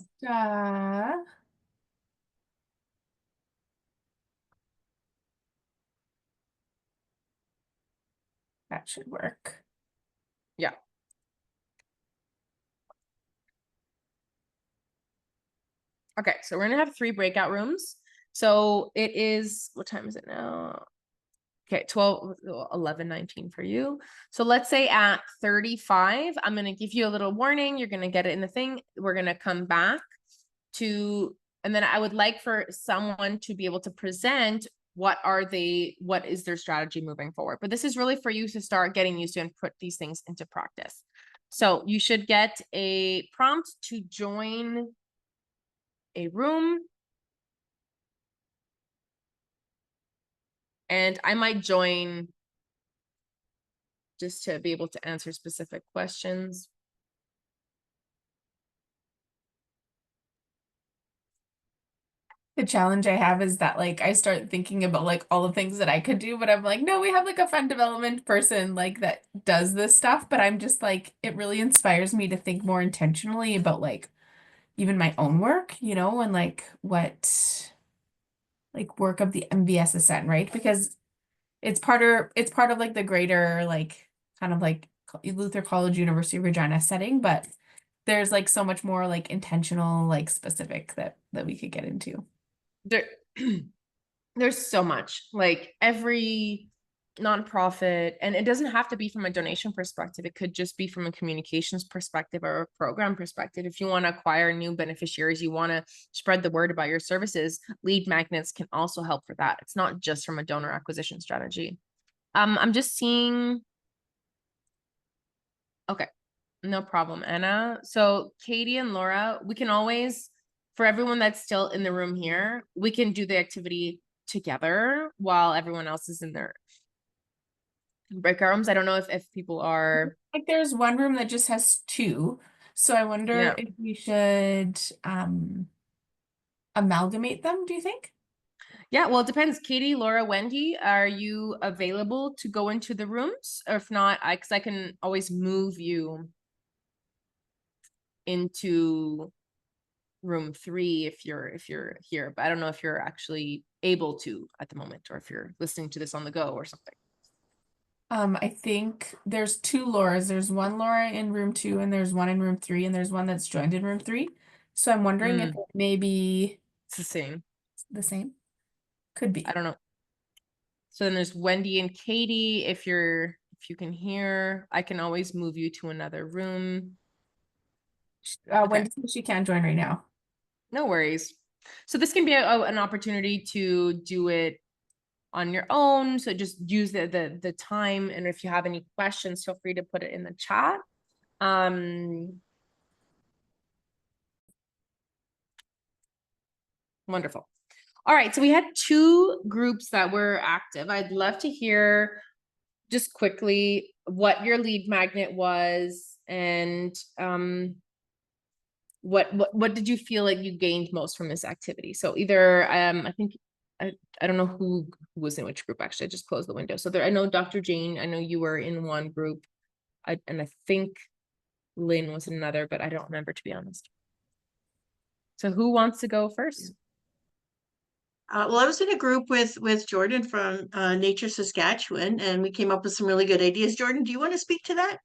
That should work. Yeah. Okay, so we're gonna have 3 breakout rooms. So it is, what time is it now? Okay, 12, 11, 19 for you. So let's say at 35, I'm going to give you a little warning. You're going to get it in the thing. We're going to come back to, and then I would like for someone to be able to present what is their strategy moving forward. But this is really for you to start getting used to and put these things into practice. So you should get a prompt to join a room. And I might join just to be able to answer specific questions. The challenge I have is that like I start thinking about like all the things that I could do, but I'm like, no, we have like a fun development person like that does this stuff, but I'm just like, it really inspires me to think more intentionally about like even my own work, you know, and like what like work of the MVSSN, right? Because it's part of like the greater like kind of like Luther College University of Regina setting, but there's like so much more like intentional, like specific that we could get into. There, there's so much, like every nonprofit, and it doesn't have to be from a donation perspective. It could just be from a communications perspective or a program perspective. If you want to acquire new beneficiaries, you want to spread the word about your services, lead magnets can also help for that. It's not just from a donor acquisition strategy. I'm just seeing. Okay, no problem, Anna. So Katie and Laura, we can always, for everyone that's still in the room here, we can do the activity together while everyone else is in their breakout rooms. I don't know if people are, Like there's one room that just has 2. So I wonder yeah. if we should amalgamate them, do you think? Yeah, well, it depends. Katie, Laura, Wendy, are you available to go into the rooms? Or if not, because I can always move you into room 3 if you're here, but I don't know if you're actually able to at the moment, or if you're listening to this on the go or something. I think there's 2 Lauras. There's one Laura in room 2 and there's one in room 3 and there's one that's joined in room 3. So I'm wondering if it may be It's the same. the same. Could I be. don't know. So then there's Wendy and Katie. If you can hear, I can always move you to another room. Okay. Wendy says she can't join right now. No worries. So this can be an opportunity to do it on your own. So just use the time. And if you have any questions, feel free to put it in the chat. Wonderful. All right. So we had 2 groups that were active. I'd love to hear just quickly what your lead magnet was and what did you feel like you gained most from this activity? So either I think I don't know who was in which group. Actually, I just closed the window. So there, I know Dr. Jane, I know you were in one group, and I think Lynn was in another, but I don't remember, to be honest. So who wants to go first? Well, I was in a group with Jordan from Nature Saskatchewan, and we came up with some really good ideas. Jordan, do you want to speak to that?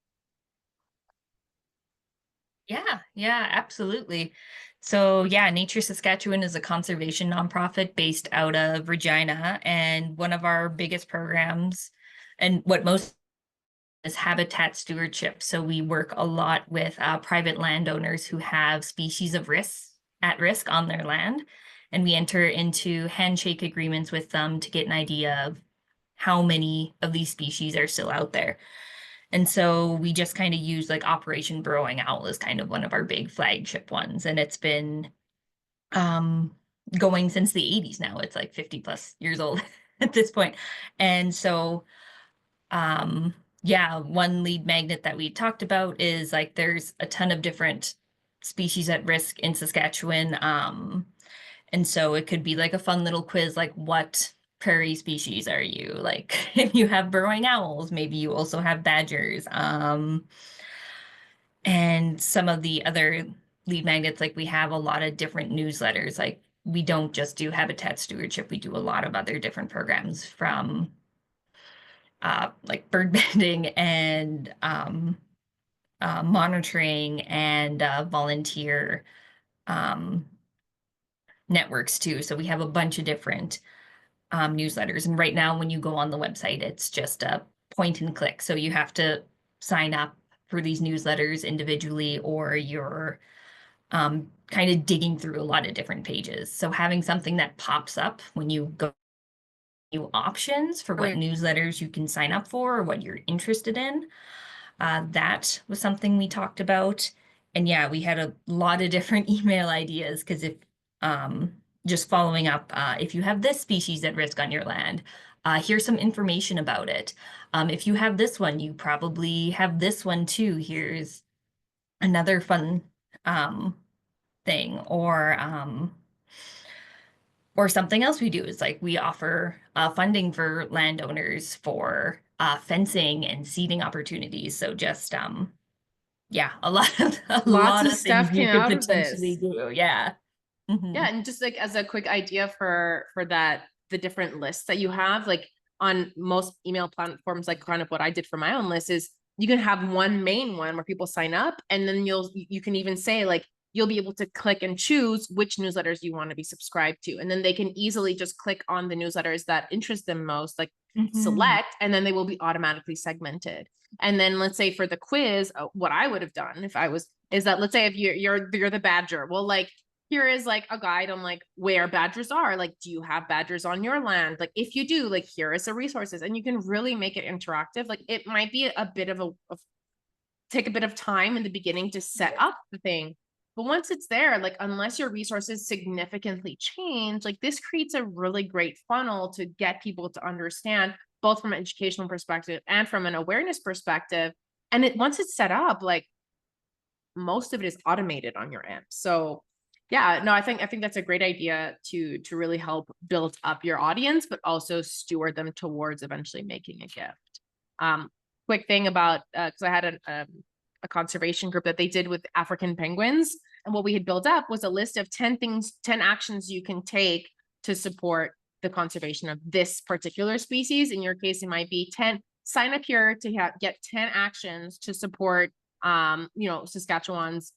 Yeah, absolutely. So yeah, Nature Saskatchewan is a conservation nonprofit based out of Regina, and one of our biggest programs, and what most is habitat stewardship. So we work a lot with private landowners who have species of at risk on their land, and we enter into handshake agreements with them to get an idea of how many of these species are still out there. And so we just kind of use like Operation Burrowing Owl as kind of one of our big flagship ones. And it's been going since the 80s now. It's like 50 plus years old at this point. And so yeah, one lead magnet that we talked about is like there's a ton of different species at risk in Saskatchewan. And so it could be like a fun little quiz, like what prairie species are you? Like if you have burrowing owls, maybe you also have badgers. And some of the other lead magnets, like we have a lot of different newsletters. Like we don't just do habitat stewardship, we do a lot of other different programs from like bird banding and monitoring and volunteer networks too. So we have a bunch of different newsletters. And right now, when you go on the website, it's just a point and click. So you have to sign up for these newsletters individually, or you're kind of digging through a lot of different pages. So having something that pops up when you go new options for what newsletters you can sign up for or what you're interested in. That was something we talked about. And yeah, we had a lot of different email ideas because if just following up, if you have this species at risk on your land, here's some information about it. If you have this one, you probably have this one too. Here's another fun thing. Or something else we do is like we offer funding for landowners for fencing and seeding opportunities. So just yeah, a lot of stuff things you came could out of potentially this. do. Yeah. Yeah, and just like as a quick idea for that, the different lists that you have, like on most email platforms, like kind of what I did for my own list is you can have one main one where people sign up, and then you can even say like you'll be able to click and choose which newsletters you want to be subscribed to, and then they can easily just click on the newsletters that interest them most, like select, and then they will be automatically segmented. And then let's say for the quiz, what I would have done if I was is that let's say if you're the badger, well, like here is like a guide on like where badgers are. Like, do you have badgers on your land? Like, if you do, like, here is the resources, and you can really make it interactive. Like, it might be a bit of take a bit of time in the beginning to set up the thing. But once it's there, like, unless your resources significantly change, like this creates a really great funnel to get people to understand both from an educational perspective and from an awareness perspective. And once it's set up, like most of it is automated on your end. So yeah, no, I think that's a great idea to really help build up your audience, but also steward them towards eventually making a gift. Quick thing about because I had a conservation group that they did with African penguins, and what we had built up was a list of 10 actions you can take to support the conservation of this particular species. In your case, it might be 10. Sign up here to get 10 actions to support Saskatchewan's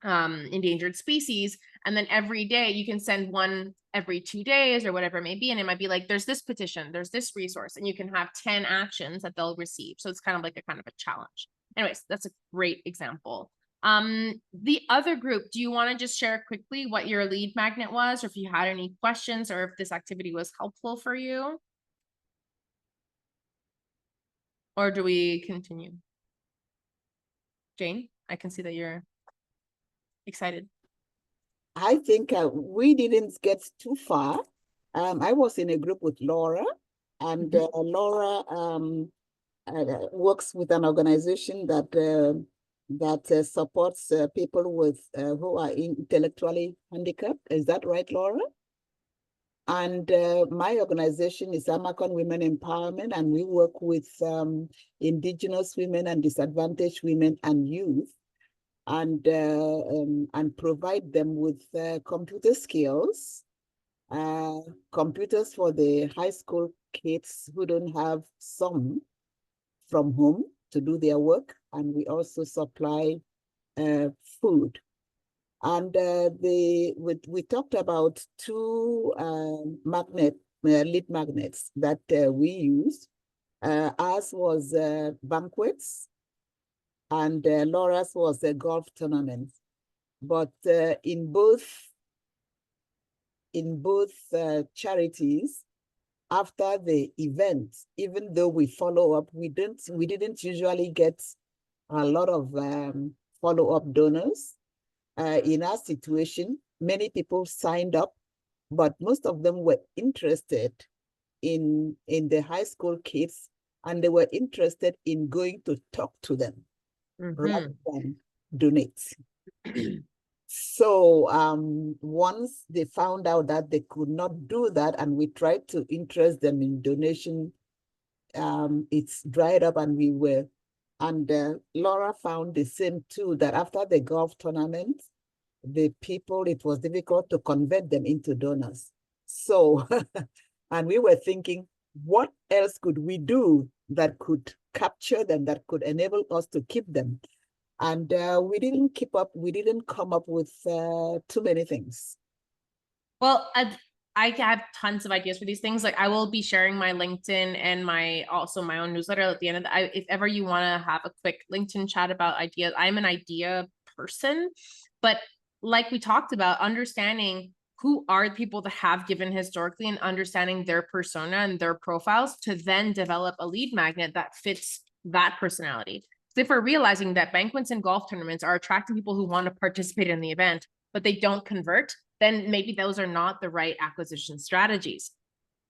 endangered species. And then every day you can send one every 2 days or whatever it may be. And it might be like, there's this petition, there's this resource, and you can have 10 actions that they'll receive. So it's kind of like a challenge. Anyways, that's a great example. The other group, do you want to just share quickly what your lead magnet was, or if you had any questions, or if this activity was helpful for you? Or do we continue? Jane, I can see that you're excited. I think we didn't get too far. I was in a group with Laura, and Laura works with an organization that supports people with who are intellectually handicapped. Is that right, Laura? And my organization is Amacon Women Empowerment, and we work with Indigenous women and disadvantaged women and youth, and provide them with computer skills, computers for the high school kids who don't have some from home to do their work, and we also supply food. And we talked about two lead magnets that we use. Ours was banquets, and Laura's was a golf tournament. But in both charities, after the event, even though we follow up, we didn't usually get a lot of follow-up donors. In our situation, many people signed up, but most of them were interested in the high school kids, and they were interested in going to talk to them rather than donate. So once they found out that they could not do that, and we tried to interest them in donation, it's dried up, and Laura found the same too, that after the golf tournament, the people, it was difficult to convert them into donors. So, and we were thinking, what else could we do that could capture them, that could enable us to keep them? And we didn't come up with too many things. Well, I have tons of ideas for these things. Like, I will be sharing my LinkedIn and also my own newsletter at the end of the, if ever you want to have a quick LinkedIn chat about ideas. I'm an idea person, but like we talked about, understanding who are the people that have given historically and understanding their persona and their profiles to then develop a lead magnet that fits that personality. So if we're realizing that banquets and golf tournaments are attracting people who want to participate in the event, but they don't convert, then maybe those are not the right acquisition strategies.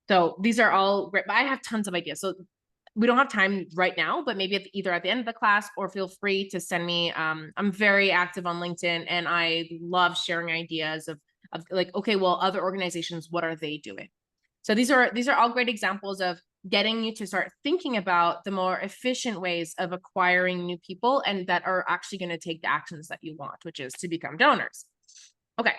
So these are all, I have tons of ideas. So we don't have time right now, but maybe either at the end of the class, or feel free to send me. I'm very active on LinkedIn, and I love sharing ideas of like, okay, well, other organizations, what are they doing? So these are all great examples of getting you to start thinking about the more efficient ways of acquiring new people, and that are actually going to take the actions that you want, which is to become donors. Okay.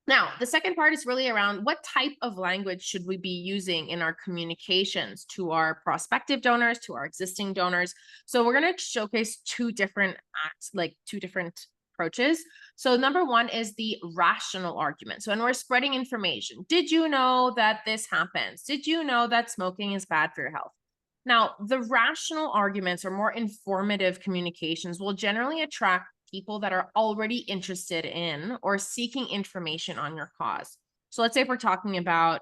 Now, the second part is really around what type of language should we be using in our communications to our prospective donors, to our existing donors. So we're going to showcase two different approaches. So number one is the rational argument. So when we're spreading information, did you know that this happens? Did you know that smoking is bad for your health? Now, the rational arguments or more informative communications will generally attract people that are already interested in or seeking information on your cause. So let's say if we're talking about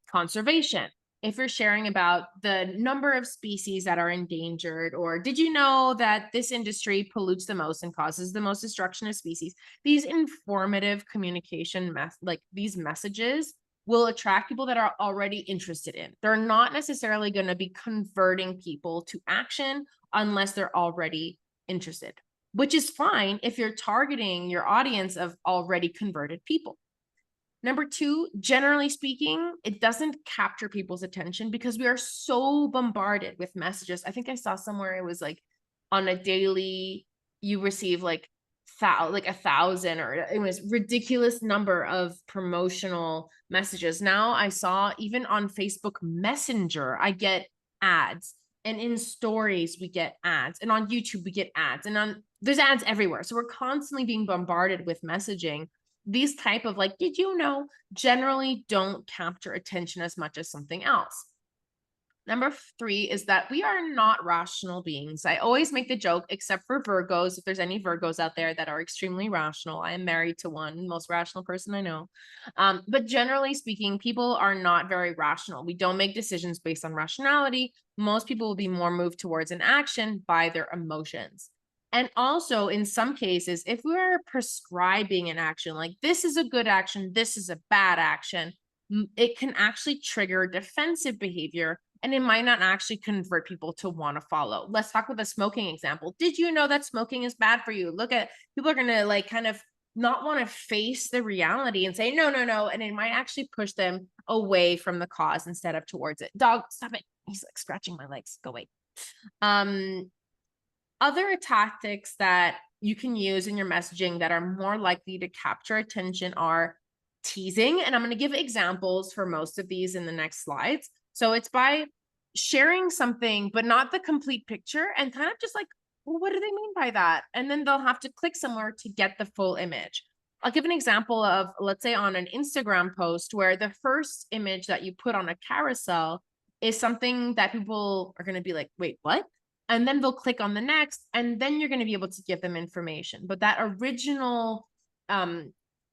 conservation, if you're sharing about the number of species that are endangered, or did you know that this industry pollutes the most and causes the most destruction of species, these informative communication these messages will attract people that are already interested in. They're not necessarily going to be converting people to action unless they're already interested, which is fine if you're targeting your audience of already converted people. Number two, generally speaking, it doesn't capture people's attention because we are so bombarded with messages. I think I saw somewhere it was like on a daily, you receive like 1,000, or it was ridiculous number of promotional messages. Now I saw even on Facebook Messenger, I get ads and in stories we get ads, and on YouTube we get ads, and there's ads everywhere. So we're constantly being bombarded with messaging. These type of like, did you know, generally don't capture attention as much as something else. Number 3 is that we are not rational beings. I always make the joke, except for Virgos. If there's any Virgos out there that are extremely rational, I am married to one, most rational person I know. But generally speaking, people are not very rational. We don't make decisions based on rationality. Most people will be more moved towards an action by their emotions. And also, in some cases, if we are prescribing an action, like this is a good action, this is a bad action, it can actually trigger defensive behavior, and it might not actually convert people to want to follow. Let's talk with a smoking example. Did you know that smoking is bad for you? Look at, people are going to like kind of not want to face the reality and say, no, no, no. And it might actually push them away from the cause instead of towards it. Dog, stop it. He's like scratching my legs. Go away. Other tactics that you can use in your messaging that are more likely to capture attention are teasing. And I'm going to give examples for most of these in the next slides. So it's by sharing something, but not the complete picture, and kind of just like, well, what do they mean by that? And then they'll have to click somewhere to get the full image. I'll give an example of, let's say on an Instagram post where the first image that you put on a carousel is something that people are going to be like, wait, what? And then they'll click on the next, and then you're going to be able to give them information. But that original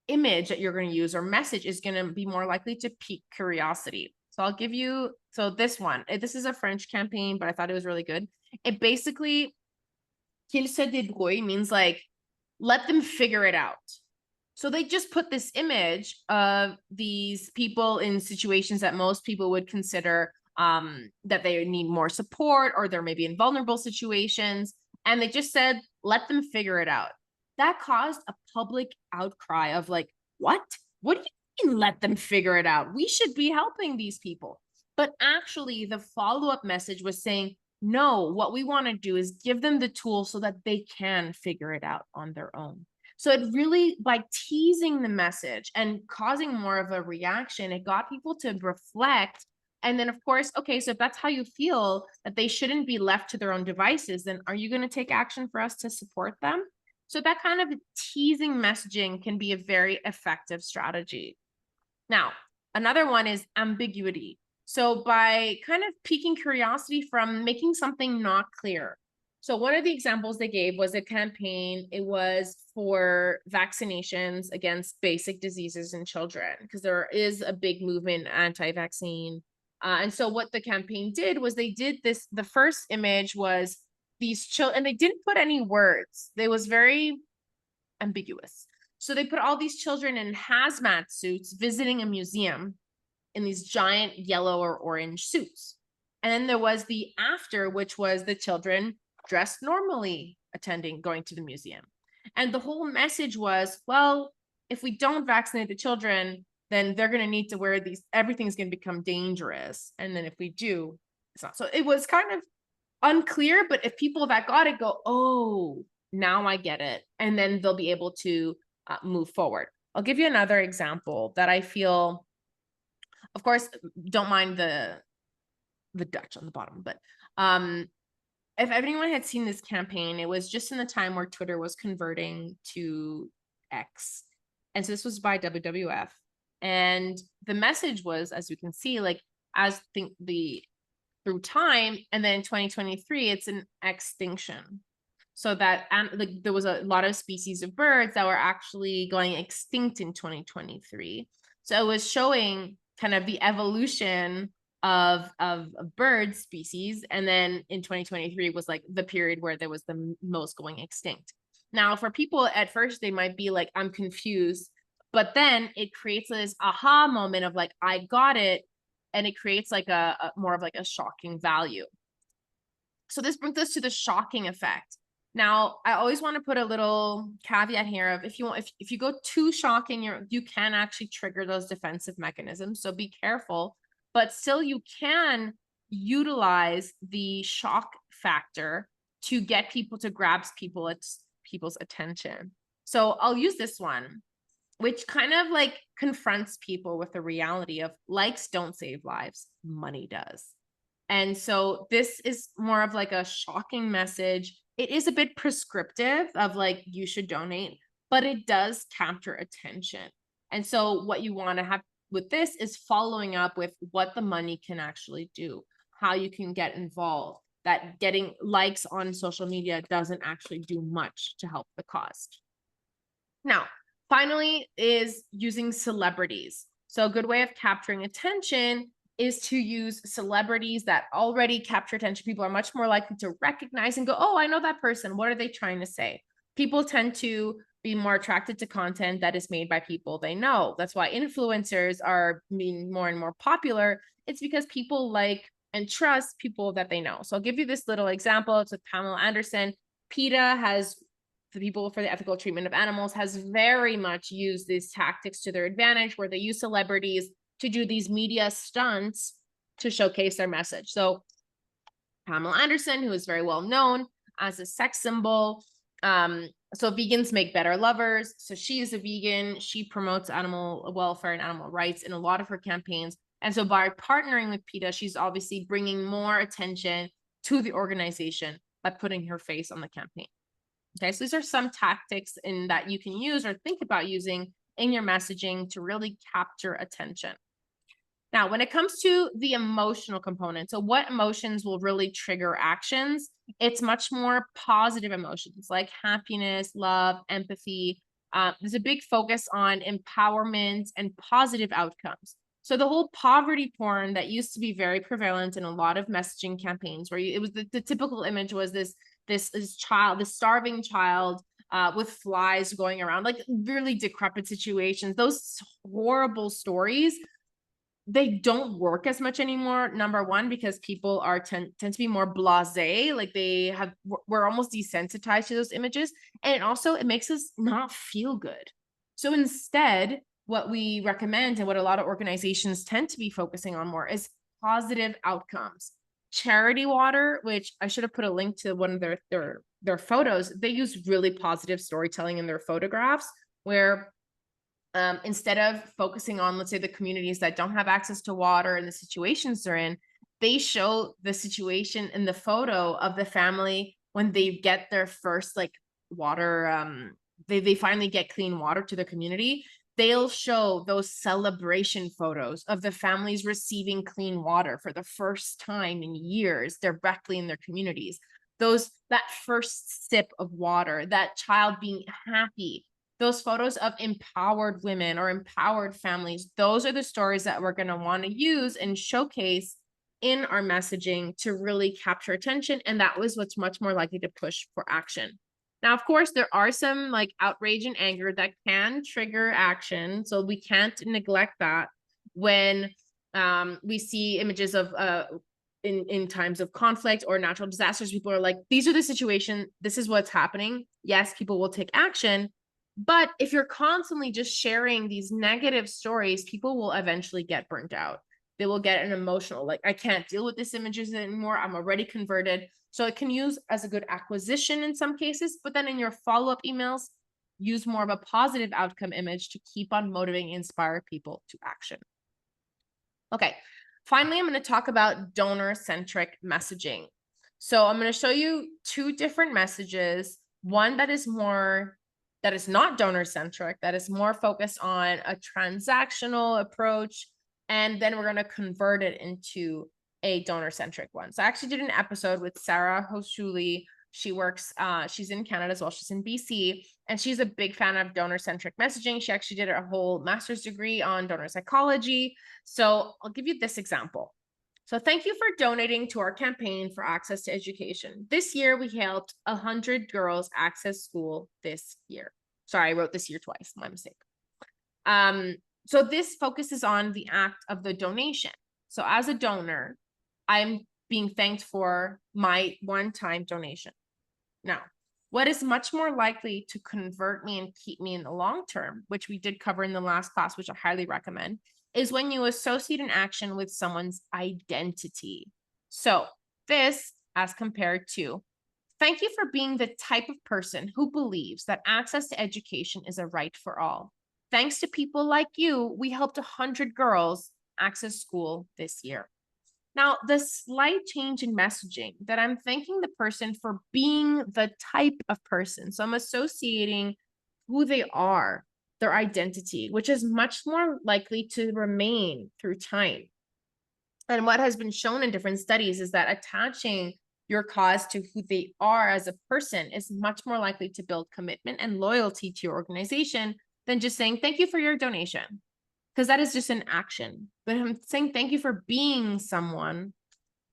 image that you're going to use or message is going to be more likely to pique curiosity. So I'll give you, so this one, this is a French campaign, but I thought it was really good. It basically, qu'il se débrouille means like, let them figure it out. So they just put this image of these people in situations that most people would consider that they need more support, or they're maybe in vulnerable situations. And they just said, let them figure it out. That caused a public outcry of like, what? What do you mean let them figure it out? We should be helping these people. But actually the follow-up message was saying, no, what we want to do is give them the tools so that they can figure it out on their own. So it really, by teasing the message and causing more of a reaction, it got people to reflect. And then of course, okay, so if that's how you feel that they shouldn't be left to their own devices, then are you going to take action for us to support them? So that kind of teasing messaging can be a very effective strategy. Now, another one is ambiguity. So by kind of piquing curiosity from making something not clear. So one of the examples they gave was a campaign. It was for vaccinations against basic diseases in children, because there is a big movement anti-vaccine. And so what the campaign did was they did this, the first image was these children, and they didn't put any words. They was very ambiguous. So they put all these children in hazmat suits visiting a museum in these giant yellow or orange suits. And then there was the after, which was the children dressed normally going to the museum. And the whole message was, well, if we don't vaccinate the children, then they're going to need to wear these, everything's going to become dangerous. And then if we do, it's not. So it was kind of unclear, but if people that got it go, oh, now I get it. And then they'll be able to move forward. I'll give you another example that I feel, of course, don't mind the Dutch on the bottom, but if anyone had seen this campaign, it was just in the time where Twitter was converting to X. And so this was by WWF. And the message was, as you can see, like through time, and then in 2023, it's an extinction. So that like there was a lot of species of birds that were actually going extinct in 2023. So it was showing kind of the evolution of bird species. And then in 2023 was like the period where there was the most going extinct. Now, for people at first, they might be like, I'm confused, but then it creates this aha moment of like, I got it. And it creates like a more of like a shocking value. So this brings us to the shocking effect. Now, I always want to put a little caveat here of if you go too shocking, you can actually trigger those defensive mechanisms. So be careful, but still you can utilize the shock factor to get people to grab people's attention. So I'll use this one, which kind of like confronts people with the reality of likes don't save lives, money does. And so this is more of like a shocking message. It is a bit prescriptive of like, you should donate, but it does capture attention. And so what you want to have with this is following up with what the money can actually do, how you can get involved, that getting likes on social media doesn't actually do much to help the cause. Now, finally is using celebrities. So a good way of capturing attention is to use celebrities that already capture attention. People are much more likely to recognize and go, oh, I know that person. What are they trying to say? People tend to be more attracted to content that is made by people they know. That's why influencers are being more and more popular. It's because people like and trust people that they know. So I'll give you this little example. It's with Pamela Anderson. PETA has, the People for the Ethical Treatment of Animals, has very much used these tactics to their advantage, where they use celebrities to do these media stunts to showcase their message. So Pamela Anderson, who is very well known as a sex symbol. So vegans make better lovers. So she is a vegan. She promotes animal welfare and animal rights in a lot of her campaigns. And so by partnering with PETA, she's obviously bringing more attention to the organization by putting her face on the campaign. Okay, so these are some tactics in that you can use or think about using in your messaging to really capture attention. Now, when it comes to the emotional component, so what emotions will really trigger actions? It's much more positive emotions like happiness, love, empathy. There's a big focus on empowerment and positive outcomes. So the whole poverty porn that used to be very prevalent in a lot of messaging campaigns, where it was the typical image was this starving child with flies going around, like really decrepit situations. Those horrible stories, they don't work as much anymore. Number one, because people tend to be more blasé, like we're almost desensitized to those images. And it makes us not feel good. So instead, what we recommend and what a lot of organizations tend to be focusing on more is positive outcomes. Charity Water, which I should have put a link to one of their photos, they use really positive storytelling in their photographs, where instead of focusing on, let's say, the communities that don't have access to water and the situations they're in, they show the situation in the photo of the family when they get their first like water, they finally get clean water to the community. They'll show those celebration photos of the families receiving clean water for the first time in years directly in their communities. That first sip of water, that child being happy, those photos of empowered women or empowered families, those are the stories that we're going to want to use and showcase in our messaging to really capture attention. And that was what's much more likely to push for action. Now, of course, there are some like outrage and anger that can trigger action. So we can't neglect that when we see images of in times of conflict or natural disasters. People are like, these are the situation, this is what's happening. Yes, people will take action. But if you're constantly just sharing these negative stories, people will eventually get burnt out. They will get an emotional, like, I can't deal with this images anymore. I'm already converted. So it can use as a good acquisition in some cases, but then in your follow-up emails, use more of a positive outcome image to keep on motivating and inspire people to action. Okay, finally, I'm going to talk about donor-centric messaging. So I'm going to show you two different messages. One that is not donor-centric, that is more focused on a transactional approach. And then we're going to convert it into a donor-centric one. So I actually did an episode with Sarah Hoshuli. She works, she's in Canada as well. She's in BC, and she's a big fan of donor-centric messaging. She actually did a whole master's degree on donor psychology. So I'll give you this example. So thank you for donating to our campaign for access to education. This year, we helped 100 girls access school this year. Sorry, I wrote this year twice, my mistake. So this focuses on the act of the donation. So as a donor, I'm being thanked for my one-time donation. Now, what is much more likely to convert me and keep me in the long term, which we did cover in the last class, which I highly recommend, is when you associate an action with someone's identity. So this, as compared to, thank you for being the type of person who believes that access to education is a right for all. Thanks to people like you, we helped 100 girls access school this year. Now, the slight change in messaging that I'm thanking the person for being the type of person. So I'm associating who they are, their identity, which is much more likely to remain through time. And what has been shown in different studies is that attaching your cause to who they are as a person is much more likely to build commitment and loyalty to your organization than just saying, thank you for your donation. Because that is just an action. But I'm saying thank you for being someone.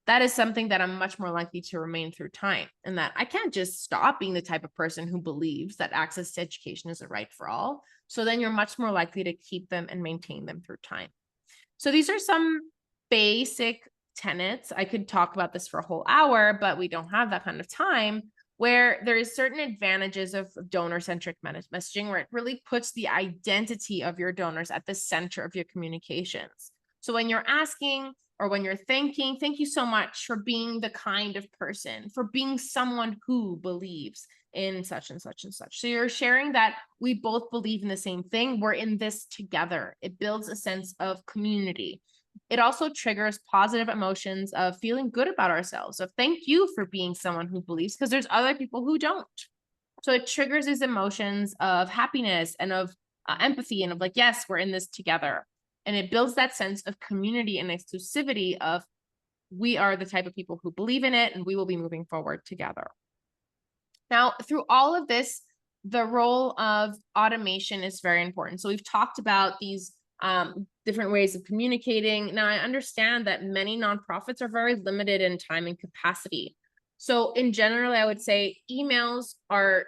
That is something that I'm much more likely to remain through time. And that I can't just stop being the type of person who believes that access to education is a right for all. So then you're much more likely to keep them and maintain them through time. So these are some basic tenets. I could talk about this for a whole hour, but we don't have that kind of time, where there is certain advantages of donor-centric messaging, where it really puts the identity of your donors at the center of your communications. So when you're asking or when you're thanking, thank you so much for being the kind of person, for being someone who believes in such and such and such. So you're sharing that we both believe in the same thing. We're in this together. It builds a sense of community. It also triggers positive emotions of feeling good about ourselves, of thank you for being someone who believes, because there's other people who don't. So it triggers these emotions of happiness and of empathy and of like, yes, we're in this together. And it builds that sense of community and exclusivity of we are the type of people who believe in it and we will be moving forward together. Now, through all of this, the role of automation is very important. So we've talked about these different ways of communicating. Now, I understand that many nonprofits are very limited in time and capacity. So in general, I would say emails are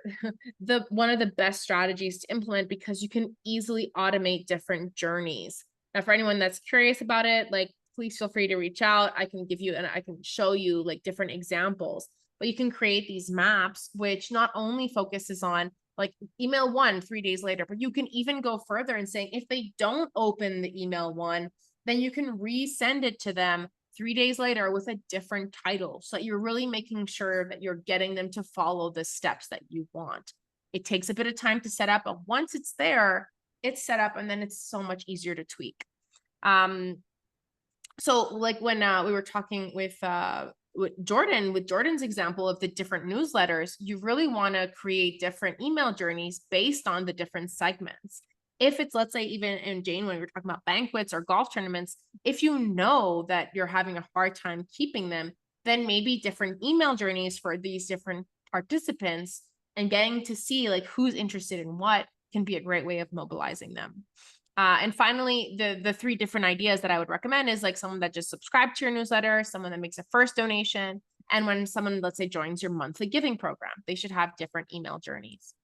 one of the best strategies to implement because you can easily automate different journeys. Now, for anyone that's curious about it, like, please feel free to reach out. I can give you and I can show you like different examples, but you can create these maps, which not only focuses on like email 1 3 days later, but you can even go further and saying, if they don't open the email 1, then you can resend it to them 3 days later with a different title. So that you're really making sure that you're getting them to follow the steps that you want. It takes a bit of time to set up, but once it's there, it's set up and then it's so much easier to tweak. So like when we were talking with Jordan, with Jordan's example of the different newsletters, you really want to create different email journeys based on the different segments. If it's, let's say, even in Jane, when we were talking about banquets or golf tournaments, if you know that you're having a hard time keeping them, then maybe different email journeys for these different participants and getting to see like who's interested in what can be a great way of mobilizing them. And finally, the 3 different ideas that I would recommend is like someone that just subscribed to your newsletter, someone that makes a first donation, and when someone, let's say, joins your monthly giving program, they should have different email journeys.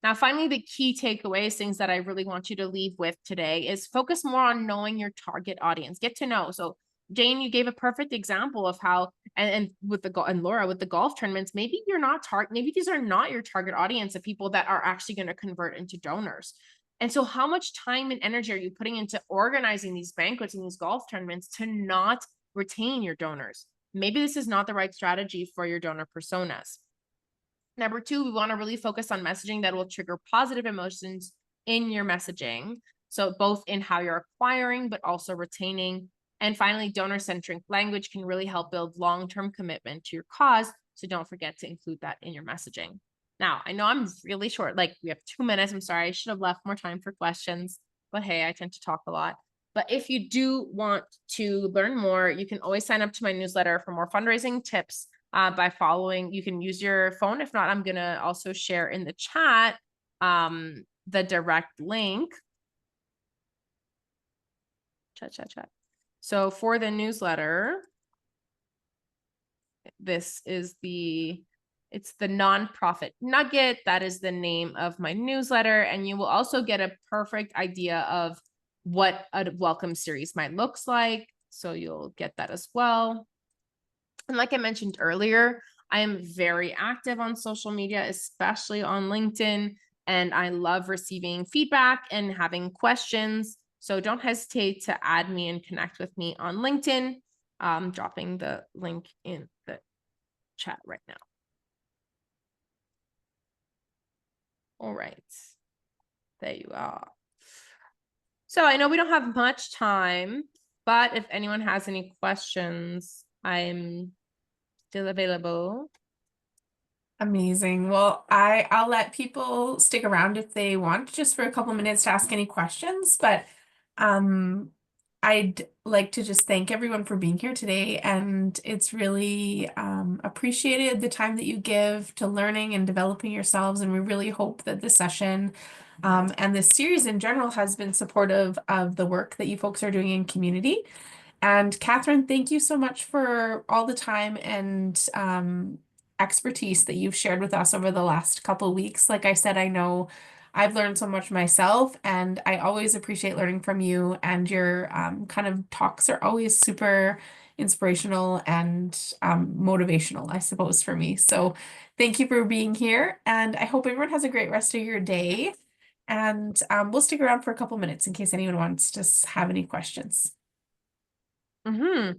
Now, finally, the key takeaways, things that I really want you to leave with today is focus more on knowing your target audience. Get to know. So Jane, you gave a perfect example of how, and with and Laura, with the golf tournaments, maybe you're not maybe these are not your target audience of people that are actually going to convert into donors. And so how much time and energy are you putting into organizing these banquets and these golf tournaments to not retain your donors? Maybe this is not the right strategy for your donor personas. Number 2, we want to really focus on messaging that will trigger positive emotions in your messaging. So both in how you're acquiring, but also retaining. And finally, donor-centric language can really help build long-term commitment to your cause. So don't forget to include that in your messaging. Now, I know I'm really short, like we have 2 minutes. I'm sorry, I should have left more time for questions, but hey, I tend to talk a lot. But if you do want to learn more, you can always sign up to my newsletter for more fundraising tips by following. You can use your phone. If not, I'm going to also share in the chat the direct link. Chat. So for the newsletter, this is it's the Nonprofit Nugget. That is the name of my newsletter. And you will also get a perfect idea of what a welcome series might look like. So you'll get that as well. And like I mentioned earlier, I am very active on social media, especially on LinkedIn, and I love receiving feedback and having questions. So don't hesitate to add me and connect with me on LinkedIn. I'm dropping the link in the chat right now. All right, there you are. So I know we don't have much time, But if anyone has any questions, I'm still available. Amazing. Well, I'll let people stick around if they want, just for a couple minutes to ask any questions. But I'd like to just thank everyone for being here today, and it's really appreciated the time that you give to learning and developing yourselves. And we really hope that this session and this series in general has been supportive of the work that you folks are doing in community. And Catherine, thank you so much for all the time and expertise that you've shared with us over the last couple of weeks. Like I said, I know I've learned so much myself, and I always appreciate learning from you. And your kind of talks are always super inspirational and motivational, I suppose, for me. So thank you for being here, and I hope everyone has a great rest of your day. And we'll stick around for a couple minutes in case anyone wants to have any questions. Mm-hmm.